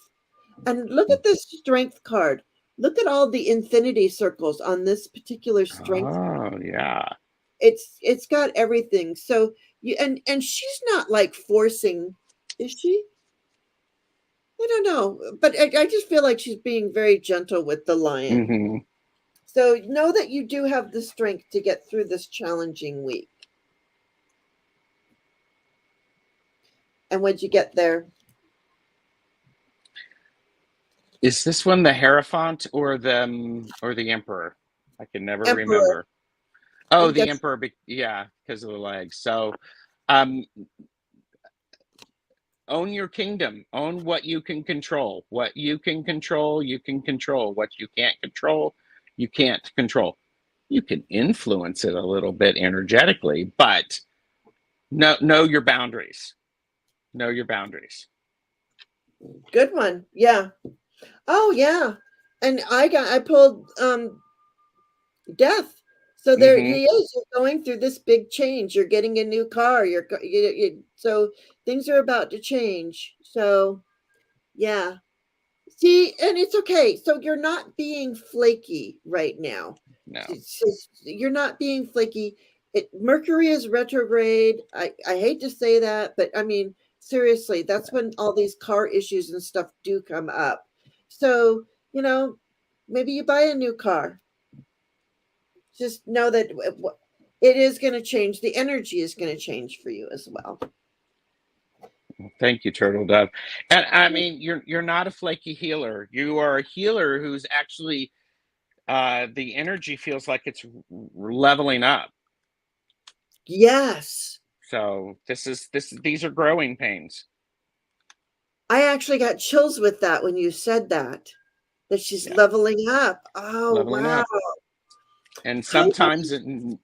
And look at this strength card. Look at all the infinity circles on this particular strength. Oh, yeah. It's got everything. So and she's not like forcing, is she? I don't know, but I just feel like she's being very gentle with the lion. Mm-hmm. So know that you do have the strength to get through this challenging week. And when you get there, Is this one the Hierophant or the Emperor? I can never Emperor, remember. I Oh, the guess. Emperor. Yeah, because of the legs. So, um, own your kingdom. Own what you can control. What you can control, you can control. What you can't control, you can't control. You can influence it a little bit energetically, but know your boundaries. Know your boundaries. Good one. Yeah. Oh yeah. And I pulled death. So there Mm-hmm. he is. You're going through this big change. You're getting a new car. So things are about to change. So yeah. See, and it's okay. So you're not being flaky right now. No. You're not being flaky. Mercury is retrograde. I hate to say that, but I mean, seriously, that's when all these car issues and stuff do come up. So, maybe you buy a new car. Just know that it is going to change. The energy is going to change for you as well. Thank you, Turtle Dove. And I mean, you're not a flaky healer. You are a healer who's actually the energy feels like it's leveling up. Yes. So these are growing pains. I actually got chills with that when you said that she's Yeah, leveling up. Oh, leveling wow. up. And Hi. sometimes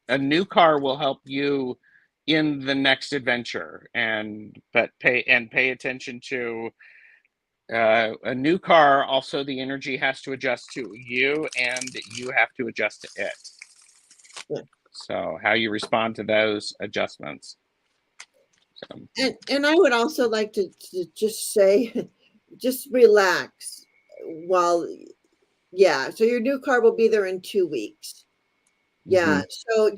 a new car will help you in the next adventure. But pay attention to a new car. Also, the energy has to adjust to you, and you have to adjust to it. Yeah. So how you respond to those adjustments. So, And I would also like to just say, just relax while, yeah. So your new car will be there in 2 weeks. Yeah. mhm. So,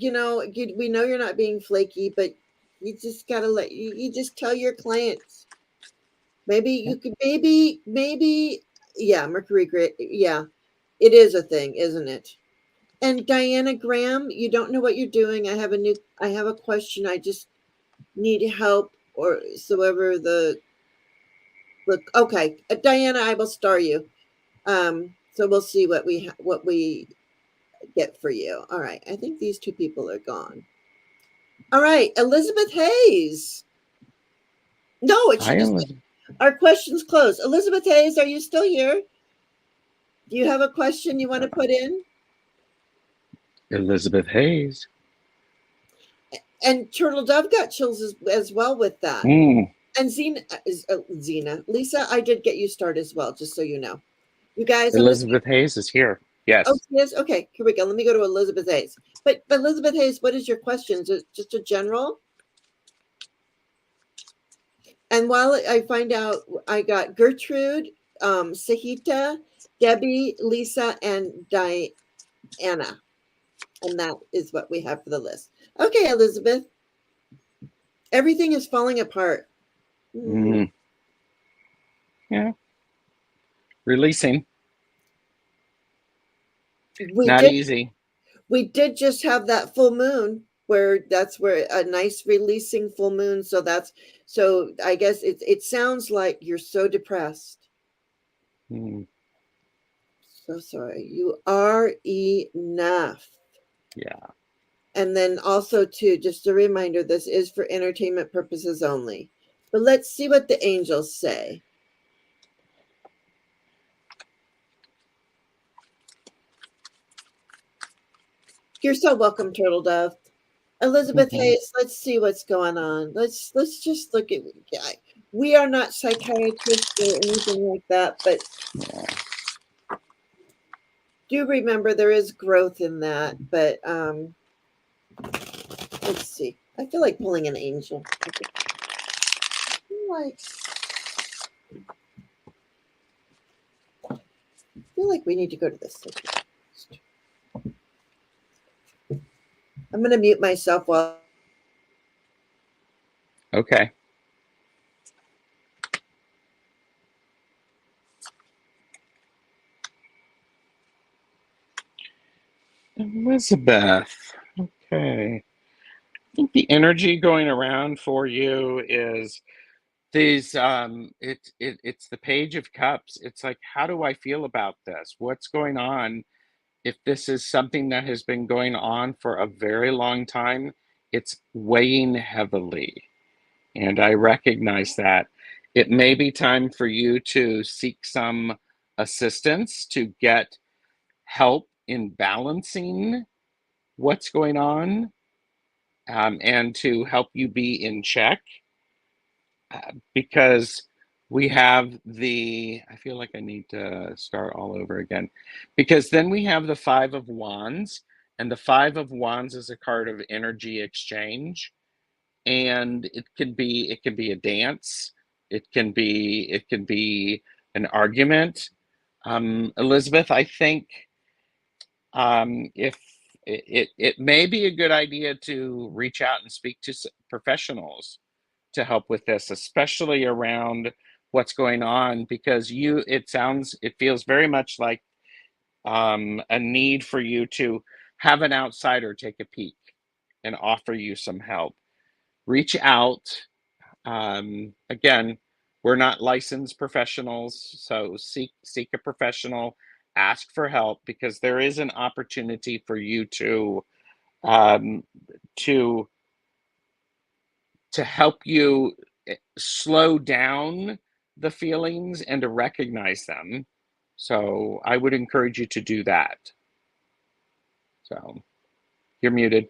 we know you're not being flaky, but you just got to you just tell your clients. Maybe you could, maybe, yeah, Mercury, great. Yeah, it is a thing, isn't it? And Diana Graham, you don't know what you're doing. I have a question. I just need help or so ever the look. Okay. Diana, I will star you. So we'll see what we get for you. All right. I think these two people are gone. All right. Elizabeth Hayes. No, I she just, am our question's closed. Elizabeth Hayes, are you still here? Do you have a question you want to put in? Elizabeth Hayes. And Turtle Dove got chills as well with that. Mm, And Lisa, I did get you started as well, just so you know. You guys, Elizabeth Hayes is here. oh, Yes. yes, okay, here we go. Let me go to Elizabeth Hayes. But Elizabeth Hayes, what is your question? Is it just a general? And while I find out, I got Gertrude, Sahita, Debbie, Lisa, and Diana. And that is what we have for the list. Okay, Elizabeth. Everything is falling apart. Mm-hmm. Mm, yeah. Releasing. We Not did easy. we did just have that full moon where that's where a nice releasing full moon. So I guess it sounds like you're so depressed. Mm, So sorry. You are enough. yeah. And then also too, just a reminder, this is for entertainment purposes only. But let's see what the angels say. You're so welcome, Turtle Dove. Elizabeth Mhm. Hayes, let's see what's going on. Let's just look at, we are not psychiatrists or anything like that, but Yeah. do remember there is growth in that. But let's see. I feel like pulling an angel. I feel like we need to go to this. I'm going to mute myself while. Okay. Elizabeth. Okay. I think the energy going around for you is it's the Page of Cups. It's like, how do I feel about this? What's going on? If this is something that has been going on for a very long time, it's weighing heavily. And I recognize that. it may be time for you to seek some assistance to get help in balancing what's going on, and to help you be in check, because we have I feel like I need to start all over again, because then we have the Five of Wands, and the Five of Wands is a card of energy exchange, and it can be a dance, it can be an argument. Elizabeth, I think, if it may be a good idea to reach out and speak to professionals to help with this, especially around what's going on, because it feels very much like a need for you to have an outsider take a peek and offer you some help. Reach out. Again, we're not licensed professionals, so seek a professional, ask for help, because there is an opportunity for you um, to to help you slow down the feelings and to recognize them. So I would encourage you to do that. So you're muted.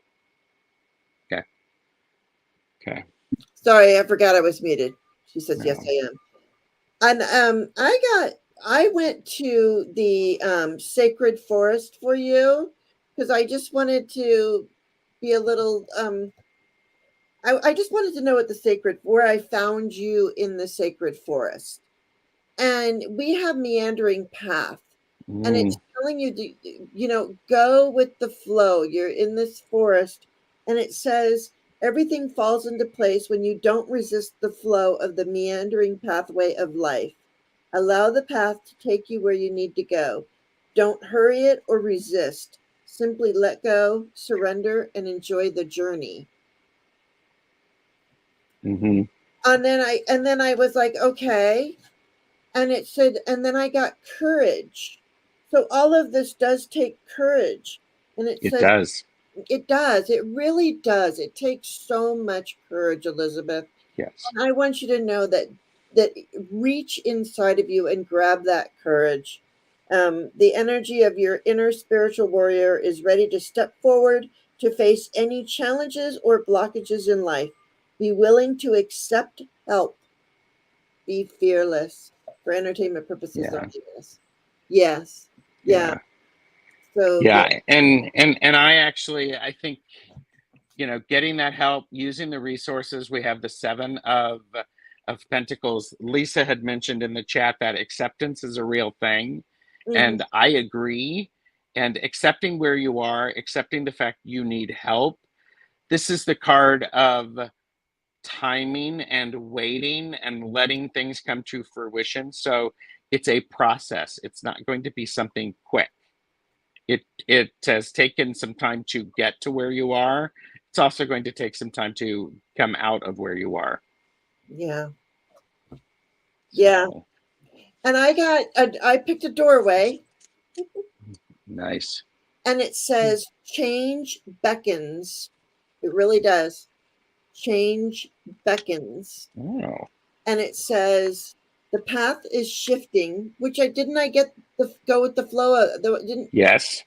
Okay. Okay. Sorry, I forgot I was muted. She says, yes, No. I am. And I went to the sacred forest for you because I just wanted to be a little I just wanted to know where I found you in the sacred forest. And we have meandering path, and it's Mm, telling you to, go with the flow. You're in this forest, and it says everything falls into place when you don't resist the flow of the meandering pathway of life. Allow the path to take you where you need to go. Don't hurry it or resist. Simply let go, surrender, and enjoy the journey. hmm And then I was like, okay. And it said, and then I got courage. So all of this does take courage. And it It says, does. it does. It really does. It takes so much courage, Elizabeth. Yes. And I want you to know that reach inside of you and grab that courage. The energy of your inner spiritual warrior is ready to step forward to face any challenges or blockages in life. Be willing to accept help. Be fearless. For entertainment purposes Yeah. only. Yes. Yeah. Yeah. So yeah. Yeah. And I think, getting that help, using the resources. We have the Seven of Pentacles. Lisa had mentioned in the chat that acceptance is a real thing, Mhm. and I agree. And accepting where you are, accepting the fact you need help. This is the card of timing and waiting and letting things come to fruition. So it's a process. It's not going to be something quick. It has taken some time to get to where you are. It's also going to take some time to come out of where you are. Yeah. Yeah. So And I picked a doorway, nice. and it says change beckons. It really does. Change beckons. Oh, And it says the path is shifting, which I get the go with the flow of the didn't yes.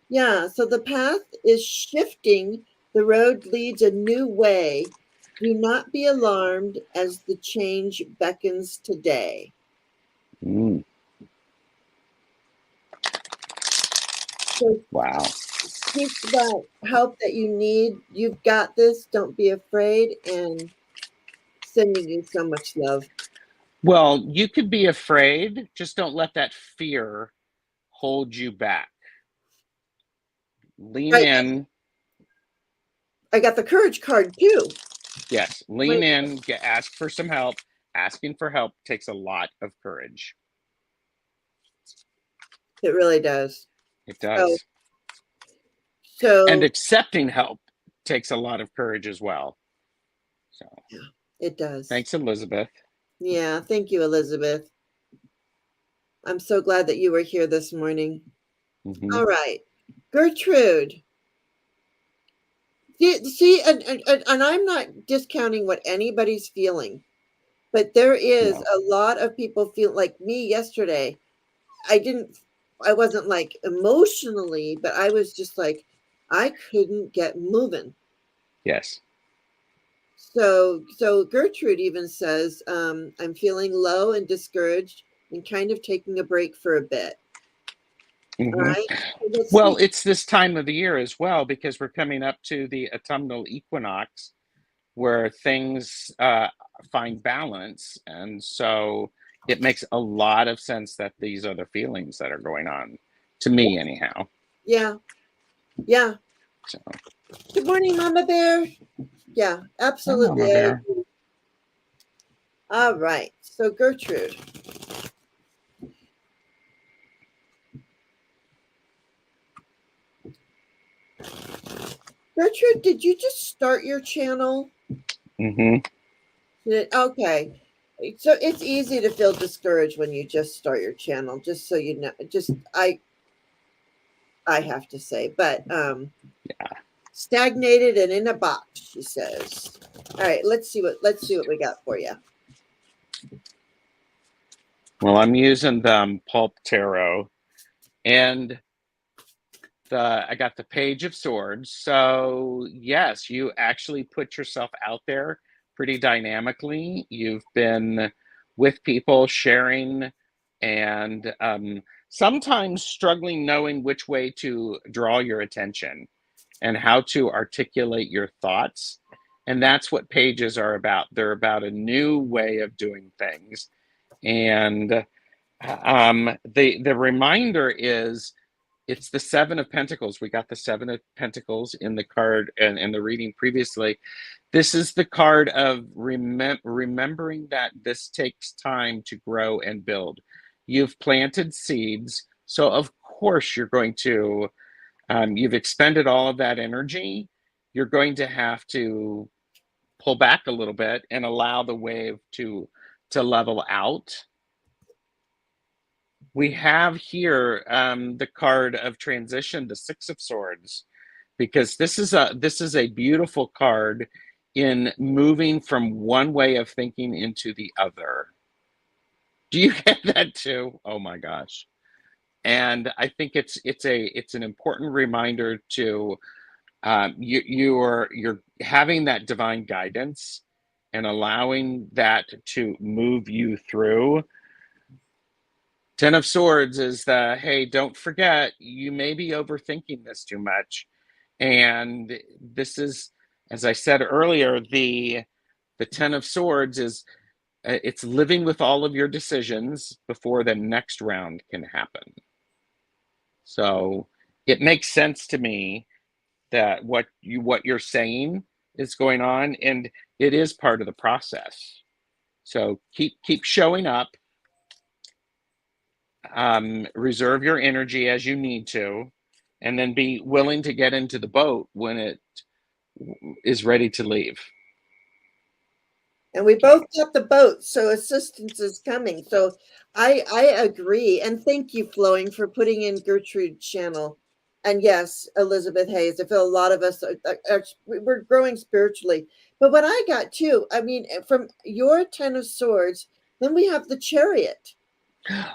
yeah, so the path is shifting. The road leads a new way. Do not be alarmed as the change beckons today. Mm, So wow. seek that help that you need. You've got this. Don't be afraid. And sending you so much love. Well, you could be afraid, just don't let that fear hold you back. Lean I, in. I got the courage card too. Yes, lean Wait, in, ask for some help. Asking for help takes a lot of courage. it really does. It So, does. And so accepting help takes a lot of courage as well. So yeah, it does. thanks, Elizabeth. Yeah, thank you, Elizabeth. I'm so glad that you were here this morning. Hmm. All right. Gertrude. See, and I'm not discounting what anybody's feeling, But there is Yeah. a lot of people feel like me yesterday. I wasn't like emotionally, but I was just like, I couldn't get moving. Yes. So Gertrude even says, I'm feeling low and discouraged and kind of taking a break for a bit. All Hmm. right. So let's Well, see. it's this time of the year as well because we're coming up to the autumnal equinox where things find balance. And so it makes a lot of sense that these are the feelings that are going on, to me, anyhow. Yeah. Yeah. So, Good morning, Mama Bear. Yeah, hi, absolutely. Mama Bear. All right. So Gertrude. Gertrude, did you just start your channel? Hmm. Okay. So it's easy to feel discouraged when you just start your channel, just so you know. Just I have to say, but Yeah. stagnated and in a box, she says. All right, let's see what we got for you. Well, I'm using the Pulp Tarot, and I got the Page of Swords. So yes, you actually put yourself out there pretty dynamically. You've been with people sharing, and sometimes struggling knowing which way to draw your attention and how to articulate your thoughts. And that's what pages are about. They're about a new way of doing things. And the reminder is it's the Seven of Pentacles. We got the Seven of Pentacles in the card and in the reading previously. This is the card of remembering that this takes time to grow and build. You've planted seeds, so of course you're going to, you've expended all of that energy. You're going to have to pull back a little bit and allow the wave to level out. We have here the card of transition, the Six of Swords, because this is a beautiful card in moving from one way of thinking into the other. Do you get that too? Oh my gosh. And I think it's an important reminder to you're having that divine guidance and allowing that to move you through. Ten of Swords is the, hey, don't forget, you may be overthinking this too much. And this is, as I said earlier, the Ten of Swords is it's living with all of your decisions before the next round can happen. So it makes sense to me that what you're saying is going on, and it is part of the process. So keep showing up, reserve your energy as you need to, and then be willing to get into the boat when it is ready to leave. And we So, both got the boat, so assistance is coming. So I agree. And thank you, Flowing, for putting in Gertrude's channel. And yes, Elizabeth Hayes, I feel a lot of us we're growing spiritually. But what I got too, I mean, from your Ten of Swords, then we have the Chariot,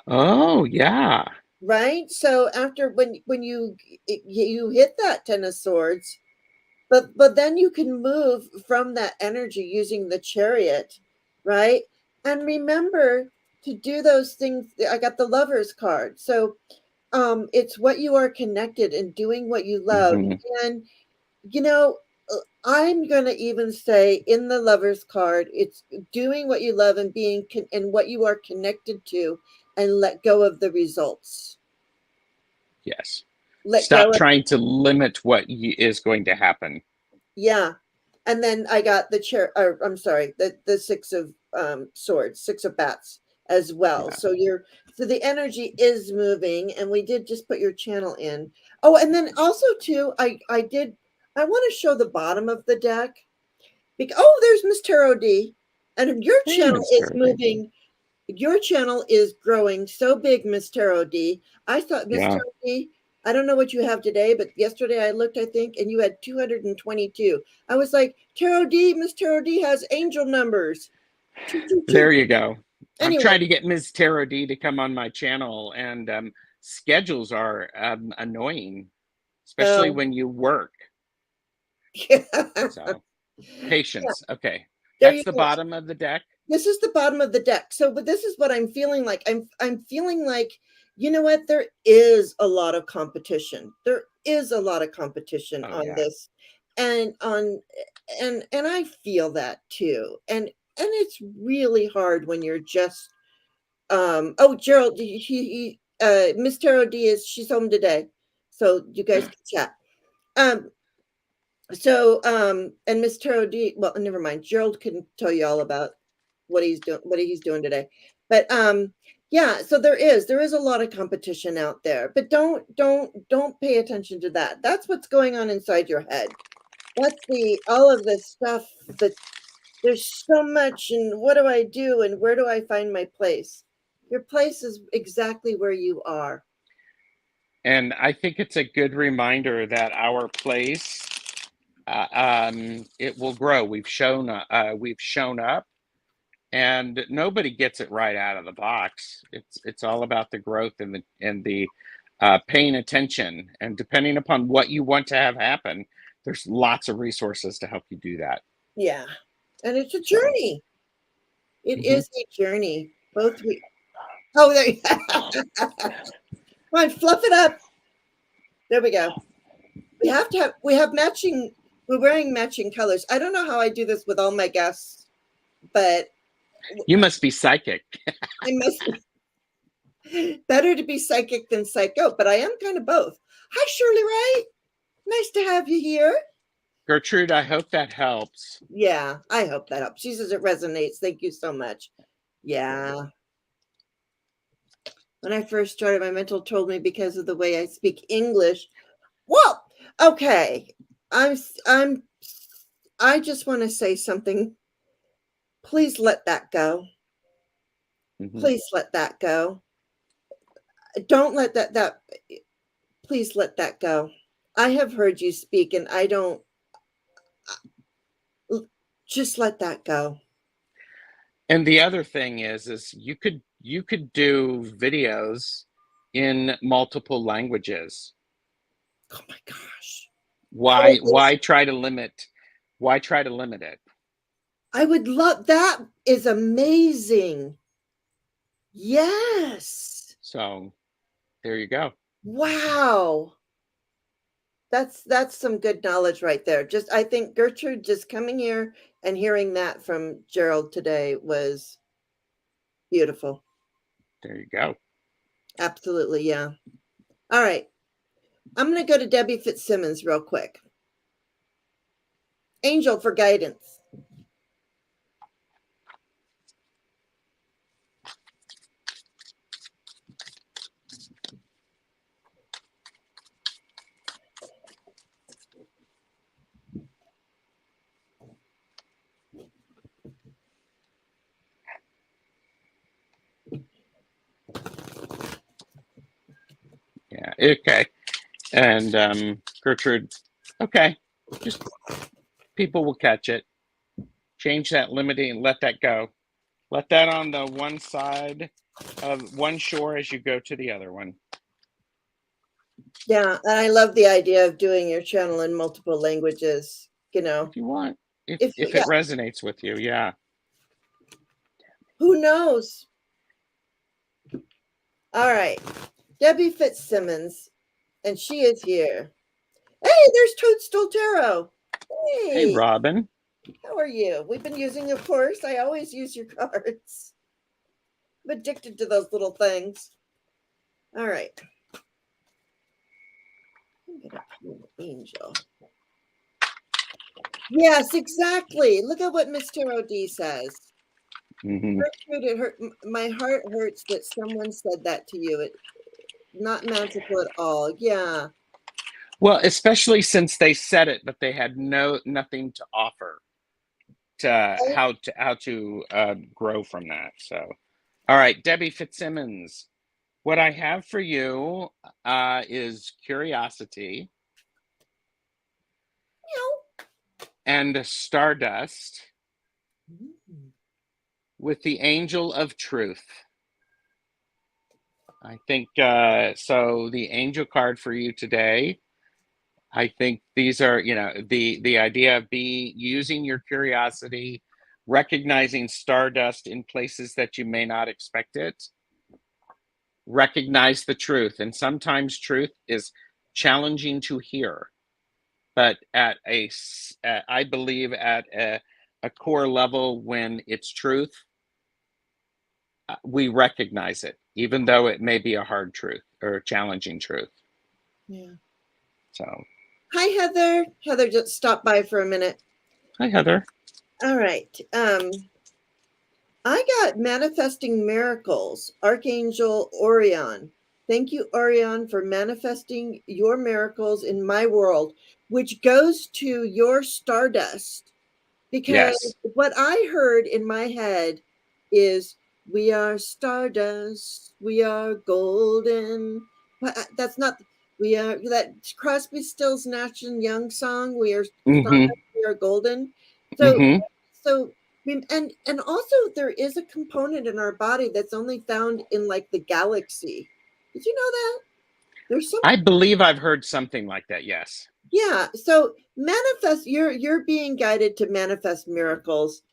oh yeah, right? So after when you hit that Ten of Swords, but then you can move from that energy using the Chariot, right? And remember to do those things. I got the Lovers card. So it's what you are connected and doing what you love. hmm, And you know, I'm going to even say in the Lovers card, it's doing what you love and being and what you are connected to, and let go of the results. yes. Let go Stop of, trying to limit what is going to happen. yeah. And then I got the chair, or I'm sorry, the Six of Swords, Six of Bats as well. Yeah. So the energy is moving, and we did just put your channel in. Oh, and then also too, I want to show the bottom of the deck. Because, oh, there's Miss Tarot D, and your Hey, channel Miss is Dorothy. moving. Your channel is growing so big, Miss Tarot D. I thought, Miss Yeah. Tarot D, I don't know what you have today, but yesterday I looked, I think, and you had 222. I was like, Tarot D, Miss Tarot D has angel numbers. Choo, choo, choo. There you go. I'm Anyway, trying to get Ms. Tarot D to come on my channel, and schedules are annoying, especially oh, when you work. yeah. So patience. Okay, There you that's the go. bottom of the deck. This is the bottom of the deck. So, but this is what I'm feeling like. I'm feeling like, you know what? There is a lot of competition. There is a lot of competition Oh on yeah. this, and on, and I feel that too. And it's really hard when you're just. Oh, Gerald, Miss Tarot D is she's home today, so you guys can chat. Um, and Miss Tarot D, well, never mind. Gerald can tell you all about what he's doing today. But yeah, so there is a lot of competition out there, but don't pay attention to that. That's what's going on inside your head. That's the all of this stuff that there's so much, and what do I do, and where do I find my place? Your place is exactly where you are. And I think it's a good reminder that our place, it will grow. We've shown up, and nobody gets it right out of the box. It's all about the growth and the paying attention, and depending upon what you want to have happen, there's lots of resources to help you do that. Yeah. And it's a So, journey. It mhm. is a journey. Both we Oh, there you Come on, fluff it up. There we go. We have matching we're wearing matching colors. I don't know how I do this with all my guests, but You must be psychic. I must better to be psychic than psycho, but I am kind of both. Hi, Shirley Wright. Nice to have you here. Gertrude, I hope that helps. Yeah, I hope that helps. She says it resonates. Thank you so much. Yeah. When I first started, my mentor told me because of the way I speak English. Well, okay. I'm I just want to say something. Please let that go. Mhm. Please let that go. Don't let that please let that go. I have heard you speak and I don't just let that go. And the other thing is you could do videos in multiple languages. Oh my gosh. I Why would why try to limit why try to limit it? I would love that is amazing. Yes. So there you go. Wow. That's some good knowledge right there. Just I think Gertrude just coming here and hearing that from Gerald today was beautiful. There you go. Absolutely, yeah. All right. I'm going to go to Debbie Fitzsimmons real quick. Angel for guidance. Yeah. Okay. And Gertrude, okay. Just people will catch it. Change that limiting and let that go. Let that on the one side of one shore as you go to the other one. Yeah, and I love the idea of doing your channel in multiple languages, you know. If you want. If If if yeah, it resonates with you, yeah. who knows? All right. Debbie Fitzsimmons, and she is here. Hey, there's Toadstool Tarot. Hey Hey, Robin. how are you? We've been using, of course. I always use your cards. I'm addicted to those little things. All right. I'm gonna pull an angel. Yes, exactly. Look at what Miss Tarot D says. Hmm. Gertrude, it hurt. My heart hurts that someone said that to you. It not magical at all. Yeah. Well, especially since they said it, but they had nothing to offer to Right? how to grow from that. So, all right, Debbie Fitzsimmons, what I have for you is curiosity and stardust Meow. with the angel of truth. I think so. The angel card for you today. I think these are, the idea of using your curiosity, recognizing stardust in places that you may not expect it. Recognize the truth, and sometimes truth is challenging to hear, but I believe at a core level, when it's truth, we recognize it, even though it may be a hard truth or a challenging truth. Yeah. So, hi, Heather. Heather just stopped by for a minute. hi, Heather. All right. I got Manifesting Miracles, Archangel Orion. Thank you, Orion, for manifesting your miracles in my world, which goes to your stardust. Because Yes. what I heard in my head is, we are stardust, we are golden. But that's not, we are, that Crosby, Stills, Nash and Young song, we are Mm-hmm. stardust, we are golden. So, Mm-hmm. so, and also there is a component in our body that's only found in like the galaxy. Did you know that? There's some, I believe I've heard something like that. Yes. yeah. So manifest, you're being guided to manifest miracles.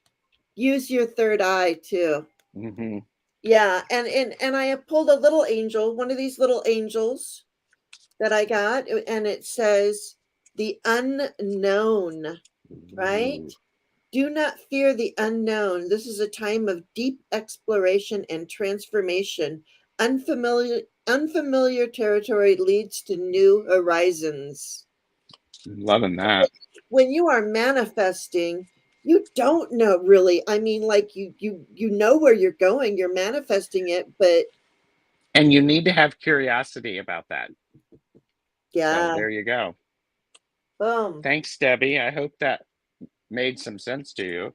Use your third eye too. Mm-hmm. Yeah, and I have pulled a little angel, one of these little angels that I got, and it says the unknown, right? Ooh. Do not fear the unknown. This is a time of deep exploration and transformation. Unfamiliar territory leads to new horizons. Loving that. When you are manifesting, you don't know really. I mean, like you know where you're going, you're manifesting it, but And you need to have curiosity about that. So yeah, there you go. boom. Thanks, Debbie. I hope that made some sense to you.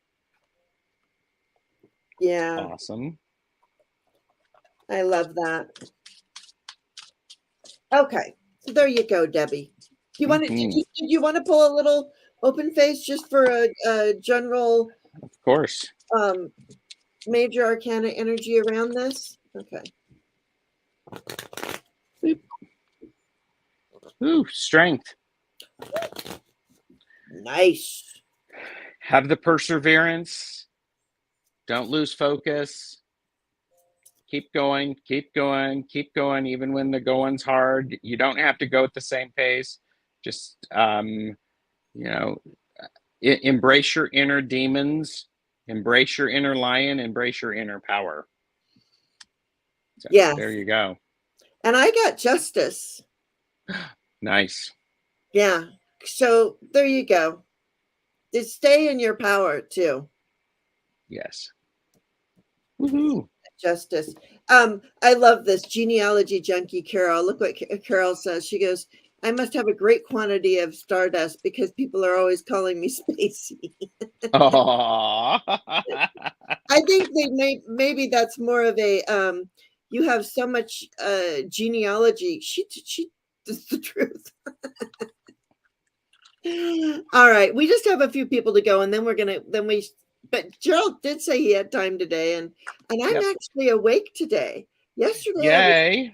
Yeah, Awesome. I love that. Okay, so there you go, Debbie. You want to? Mm-hmm. Did you want to pull a little open face just for a general Of course. um, major arcana energy around this? Okay. Boop. Ooh, strength. Nice. Have the perseverance. Don't lose focus. Keep going, keep going, keep going, even when the going's hard. You don't have to go at the same pace. Just, you know, embrace your inner demons, embrace your inner lion, embrace your inner power. So Yeah, there you go. and I got justice. Nice. Yeah. So there you go. Just stay in your power too. Yes. Woohoo. Justice. I love this genealogy junkie, Carol. Look what Carol says. She goes, I must have a great quantity of stardust because people are always calling me Spacey. Oh. I think maybe that's more of a you have so much genealogy. She is the truth. All right, we just have a few people to go, and then But Gerald did say he had time today, and I'm Yep. actually awake today. Yesterday I was Yay. awake.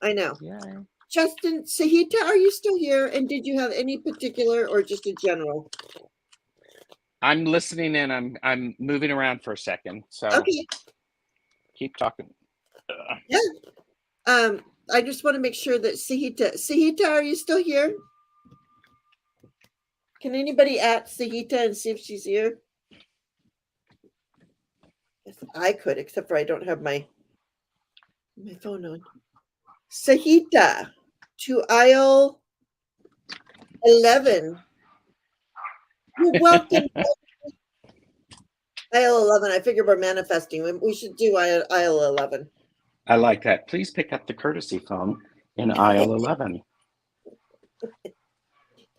I know. Yay. Justin Sahita, are you still here? And did you have any particular or just a general? I'm listening and I'm moving around for a second. So Okay. keep talking. Yeah. I just want to make sure that Sahita, are you still here? Can anybody at Sahita and see if she's here? Yes, I could, except for I don't have my phone on. Sahita to aisle 11. You're welcome. Aisle 11. I figure we're manifesting. We should do aisle 11. I like that. Please pick up the courtesy phone in aisle 11.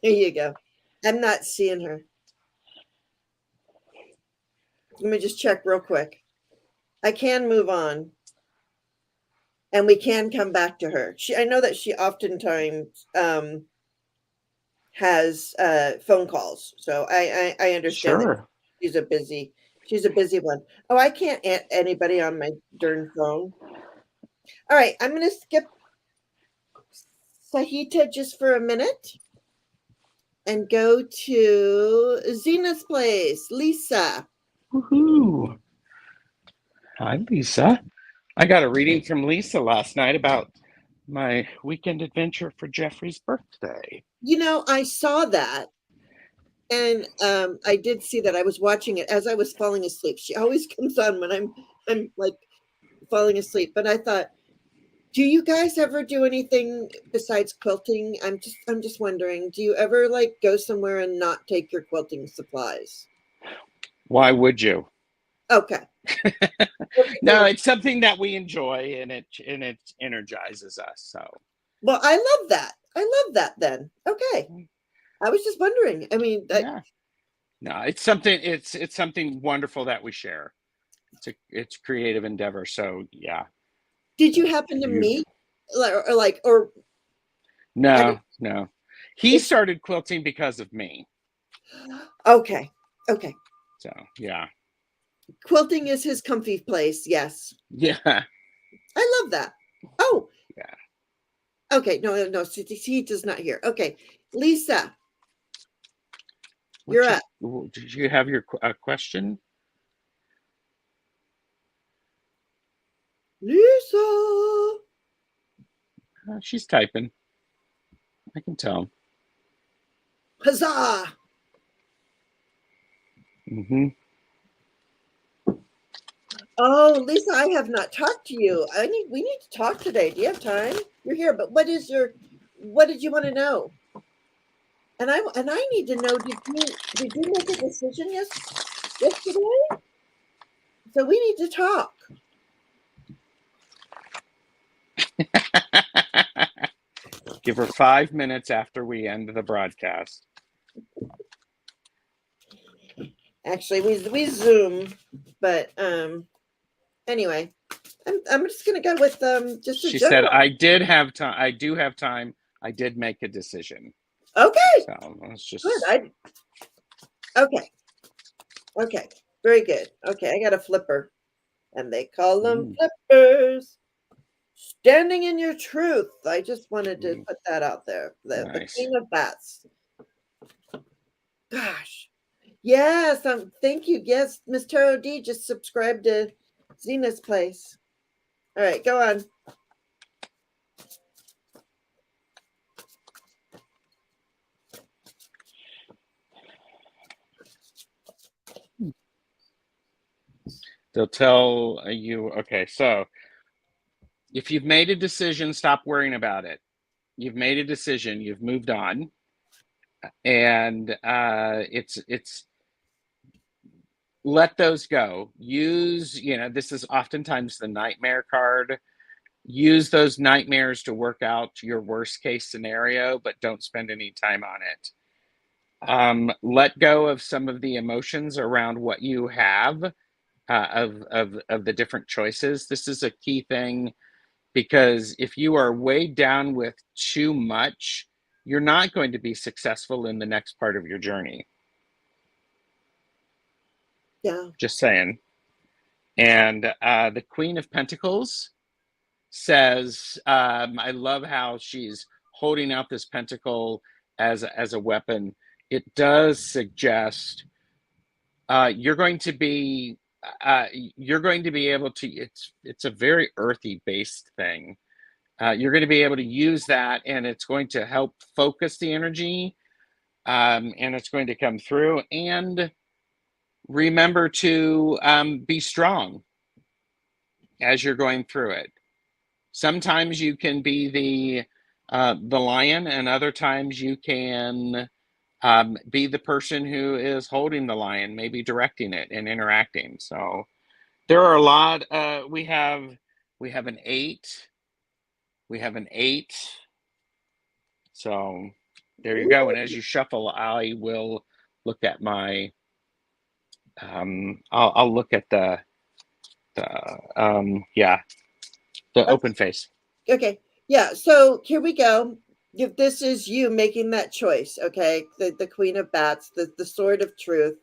Here you go. I'm not seeing her. Let me just check real quick. I can move on. And we can come back to her. I know that she oftentimes has phone calls. So I understand that Sure. she's a busy She's a busy one. Oh, I can't add anybody on my darn phone. All right, I'm going to skip Sahita just for a minute and go to Zena's place. Lisa. Woohoo! Hi, Lisa. I got a reading from Lisa last night about my weekend adventure for Jeffrey's birthday. I saw that. And I did see that. I was watching it as I was falling asleep. She always comes on when I'm like falling asleep. But I thought, do you guys ever do anything besides quilting? I'm just wondering, do you ever like go somewhere and not take your quilting supplies? Why would you? Okay. No, it's something that we enjoy, and it energizes us. So, well, I love that. I love that. Then okay. I was just wondering. I mean, yeah, no, it's something. It's something wonderful that we share. It's creative endeavor. So yeah. Did you happen to meet or No, no. He started quilting because of me. Okay. Okay. So yeah. Quilting is his comfy place. Yes. Yeah. I love that. Oh. Yeah. Okay. No. He does not hear. Okay. Lisa. You're up. Did you have your question? Lisa. She's typing. I can tell. Huzzah. Mm-hmm. Oh, Lisa, I have not talked to you. We need to talk today. Do you have time? You're here, but what did you want to know? And I need to know, did you make a decision yesterday? So we need to talk. Give her 5 minutes after we end the broadcast. Actually, we Zoom, but anyway, I'm just gonna go with just a She general. said, I did have time. I do have time. I did make a decision. Okay. So let's just. Good. Okay. Very good. Okay, I got a flipper, and they call them flippers. Standing in your truth. I just wanted to put that out there. The King of Bats. Gosh. Yes. Thank you. Yes, Miss Tarot D just subscribed to Zena's place. All right, go on. They'll tell you, okay, so if you've made a decision, stop worrying about it. You've made a decision, you've moved on, and it's let those go. Use, this is oftentimes the nightmare card. Use those nightmares to work out your worst case scenario, but don't spend any time on it. Let go of some of the emotions around what you have, of the different choices. This is a key thing, because if you are weighed down with too much, you're not going to be successful in the next part of your journey. Yeah. Just saying. And the Queen of Pentacles says, I love how she's holding out this pentacle as a weapon. It does suggest you're going to be able to. It's a very earthy based thing. You're going to be able to use that, and it's going to help focus the energy, and it's going to come through. And remember to be strong as you're going through it. Sometimes you can be the lion, and other times you can be the person who is holding the lion, maybe directing it and interacting. So there are a lot. We have an 8. We have an 8. So there you go. And as you shuffle, I will look at my. I'll look at the open face. Okay. Yeah. So here we go. If this is you making that choice, okay, the Queen of Bats, the Sword of Truth,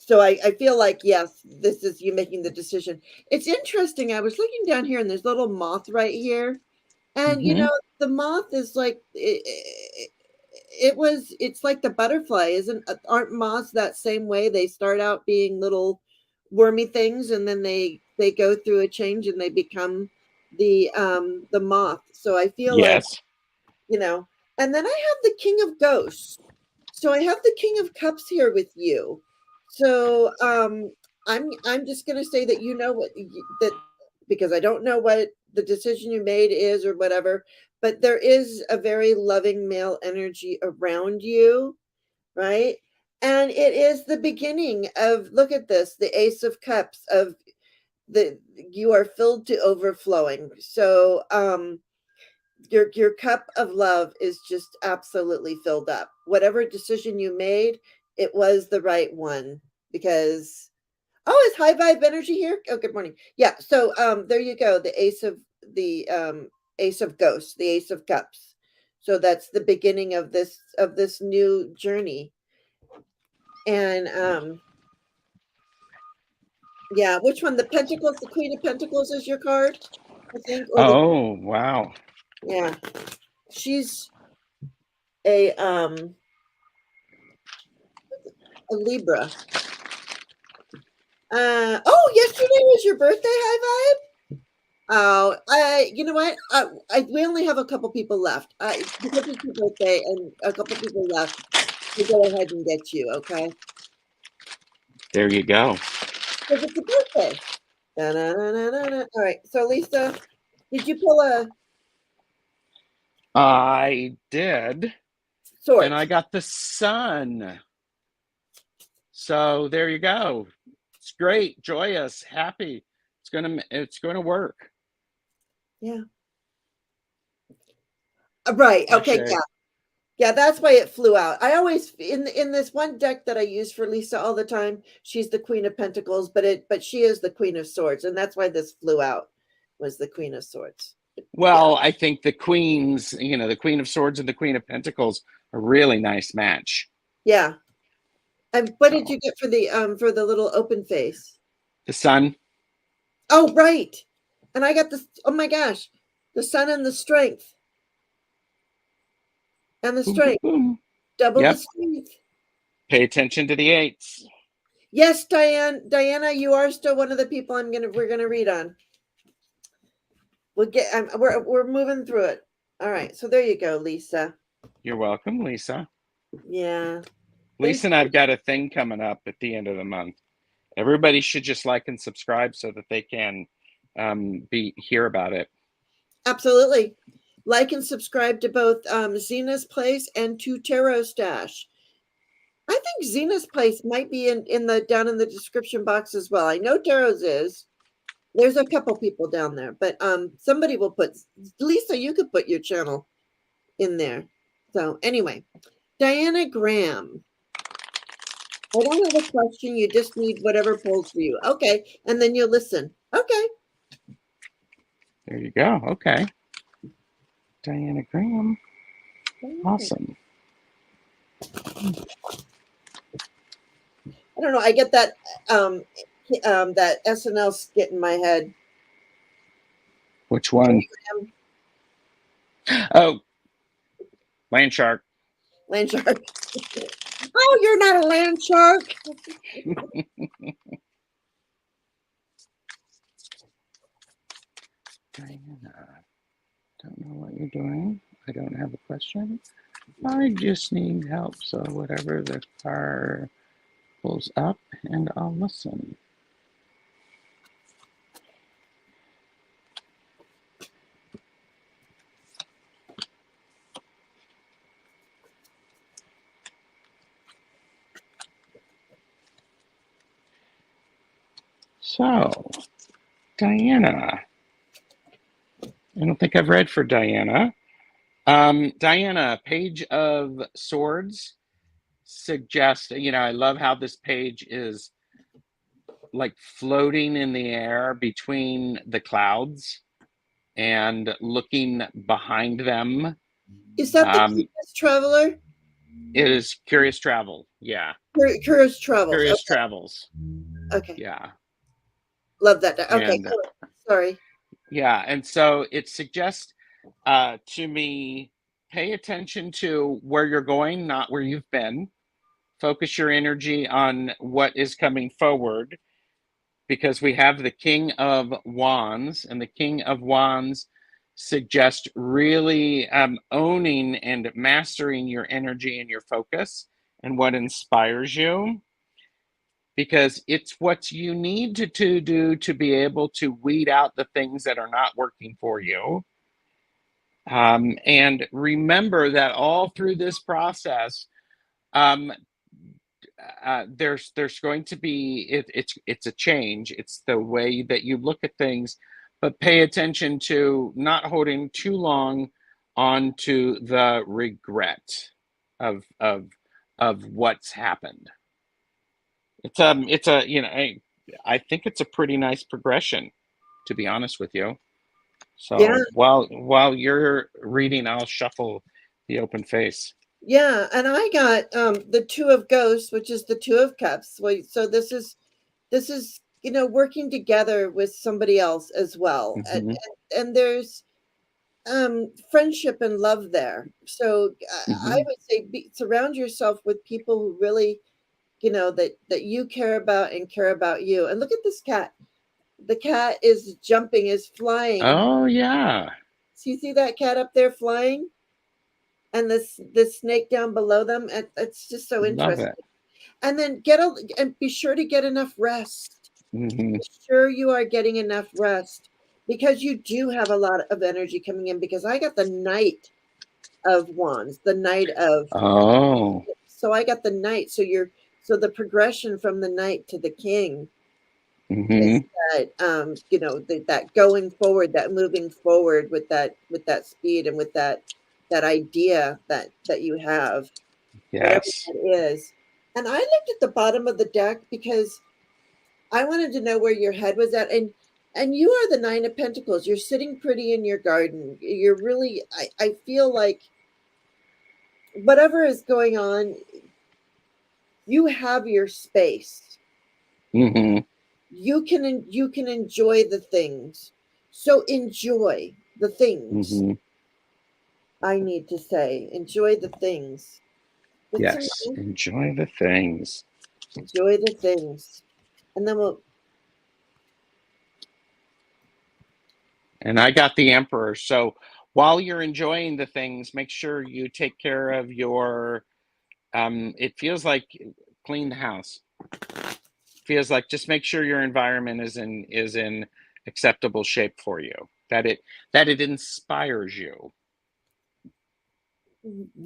So I feel like, yes, this is you making the decision. It's interesting. I was looking down here and there's a little moth right here. And Mm-hmm. the moth is like it's like the butterfly, isn't aren't moths that same way? They start out being little wormy things and then they go through a change and they become the moth. So I feel like, Yes. you know, and then I have the King of Ghosts. So I have the King of Cups here with you. So I'm just going to say that that because I don't know what the decision you made is or whatever, but there is a very loving male energy around you, right? And it is the beginning of, look at this, the Ace of Cups of the you are filled to overflowing. So your cup of love is just absolutely filled up. Whatever decision you made, it was the right one because is high vibe energy here? Oh, good morning. Yeah, so there you go. The Ace of Ghosts, the Ace of Cups. So that's the beginning of this new journey. And yeah, which one? The Pentacles, the Queen of Pentacles is your card, I think, or the Oh, wow. yeah. She's a Libra. Yesterday was your birthday, high vibe. Oh, you know what? We only have a couple people left. Because it's your birthday and a couple people left, we'll go ahead and get you, okay? There you go. Because it's a birthday. Da-na-na-na-na-na. All right. So, Lisa, did you pull a I did, and I swords? got the sun. So there you go. It's great, joyous, happy. It's gonna work. Yeah. Right. Okay. Ashe. Yeah. Yeah. That's why it flew out. I always in this one deck that I use for Lisa all the time. She's the Queen of Pentacles, but she is the Queen of Swords, and that's why this flew out. Was the Queen of Swords? Yeah. Well, I think the queens, the Queen of Swords and the Queen of Pentacles, a really nice match. Yeah. And what did So you get for the little open face? the sun. Oh, right. And I got this. Oh my gosh, the sun and the strength and the Boom, boom, strength, boom. double the Yep. strength. Pay attention to the eights. Yes, Diana, you are still one of the people we're gonna read on. We'll get. We're moving through it. All right. So there you go, Lisa. You're welcome, Lisa. Yeah. Thank Lisa and I've got a thing coming up at the end of the month. Everybody should just like and subscribe so that they can hear about it. Absolutely. Like and subscribe to both Zena's Place and to TarotStache. I think Zena's Place might be in the down in the description box as well. I know Tarot's is. There's a couple people down there, but somebody will put Lisa, you could put your channel in there. So anyway, Diana Graham. I don't have a question. You just need whatever pulls for you. Okay. And then you listen. Okay. There you go. Okay. Diana Graham. Awesome. I don't know. I get that that SNL skit in my head. Which one? Oh, land shark. Land shark. Oh, you're not a land shark. Diana, don't know what you're doing. I don't have a question. I just need help. So whatever the car pulls up, and I'll listen. So, Diana. I don't think I've read for Diana. Diana, Page of Swords suggests, I love how this page is like floating in the air between the clouds and looking behind them. Is that the Compass Traveler? It is Curious Travel. Yeah. Curious Travels. Curious Okay. Travels. Okay. Yeah. Love that. Okay. And Cool. Sorry. yeah. And so it suggests to me, pay attention to where you're going, not where you've been. Focus your energy on what is coming forward, because we have the King of Wands, and the King of Wands suggest really owning and mastering your energy and your focus and what inspires you, because it's what you need to do to be able to weed out the things that are not working for you. And remember that all through this process, um, there's going to be it's a change. It's the way that you look at things, but pay attention to not holding too long on to the regret of what's happened. It's a I think it's a pretty nice progression, to be honest with you. Yeah. So while you're reading, I'll shuffle the open face. Yeah. And I got the Two of Ghosts, which is the Two of Cups. So this is working together with somebody else as well. And Hmm. and there's friendship and love there. So I Hmm. would say surround yourself with people who really that you care about and care about you. And look at this cat. The cat is jumping, is flying. Oh yeah, So you see that cat up there flying, and this snake down below them. And it's just so love it. interesting. And then and be sure to get enough rest. Hmm. Be sure you are getting enough rest, because you do have a lot of energy coming in. Because I got the Knight of Wands, the Knight of Oh. so I got the Knight. So the progression from the Knight to the King is Hmm. that that going forward, that moving forward with that speed and with that idea that you have, whatever Yes. that is. And I looked at the bottom of the deck because I wanted to know where your head was at. And you are the Nine of Pentacles. You're sitting pretty in your garden. You're really, I feel like whatever is going on, you have your space. Hmm. You can enjoy the things. So enjoy the things. Hmm. I need to say, enjoy the things. Get some Yes. Enjoy the things. enjoy the things. And then we'll And I got the Emperor. So while you're enjoying the things, make sure you take care of your it feels like clean the house. Feels like just make sure your environment is in acceptable shape for you. That it inspires you.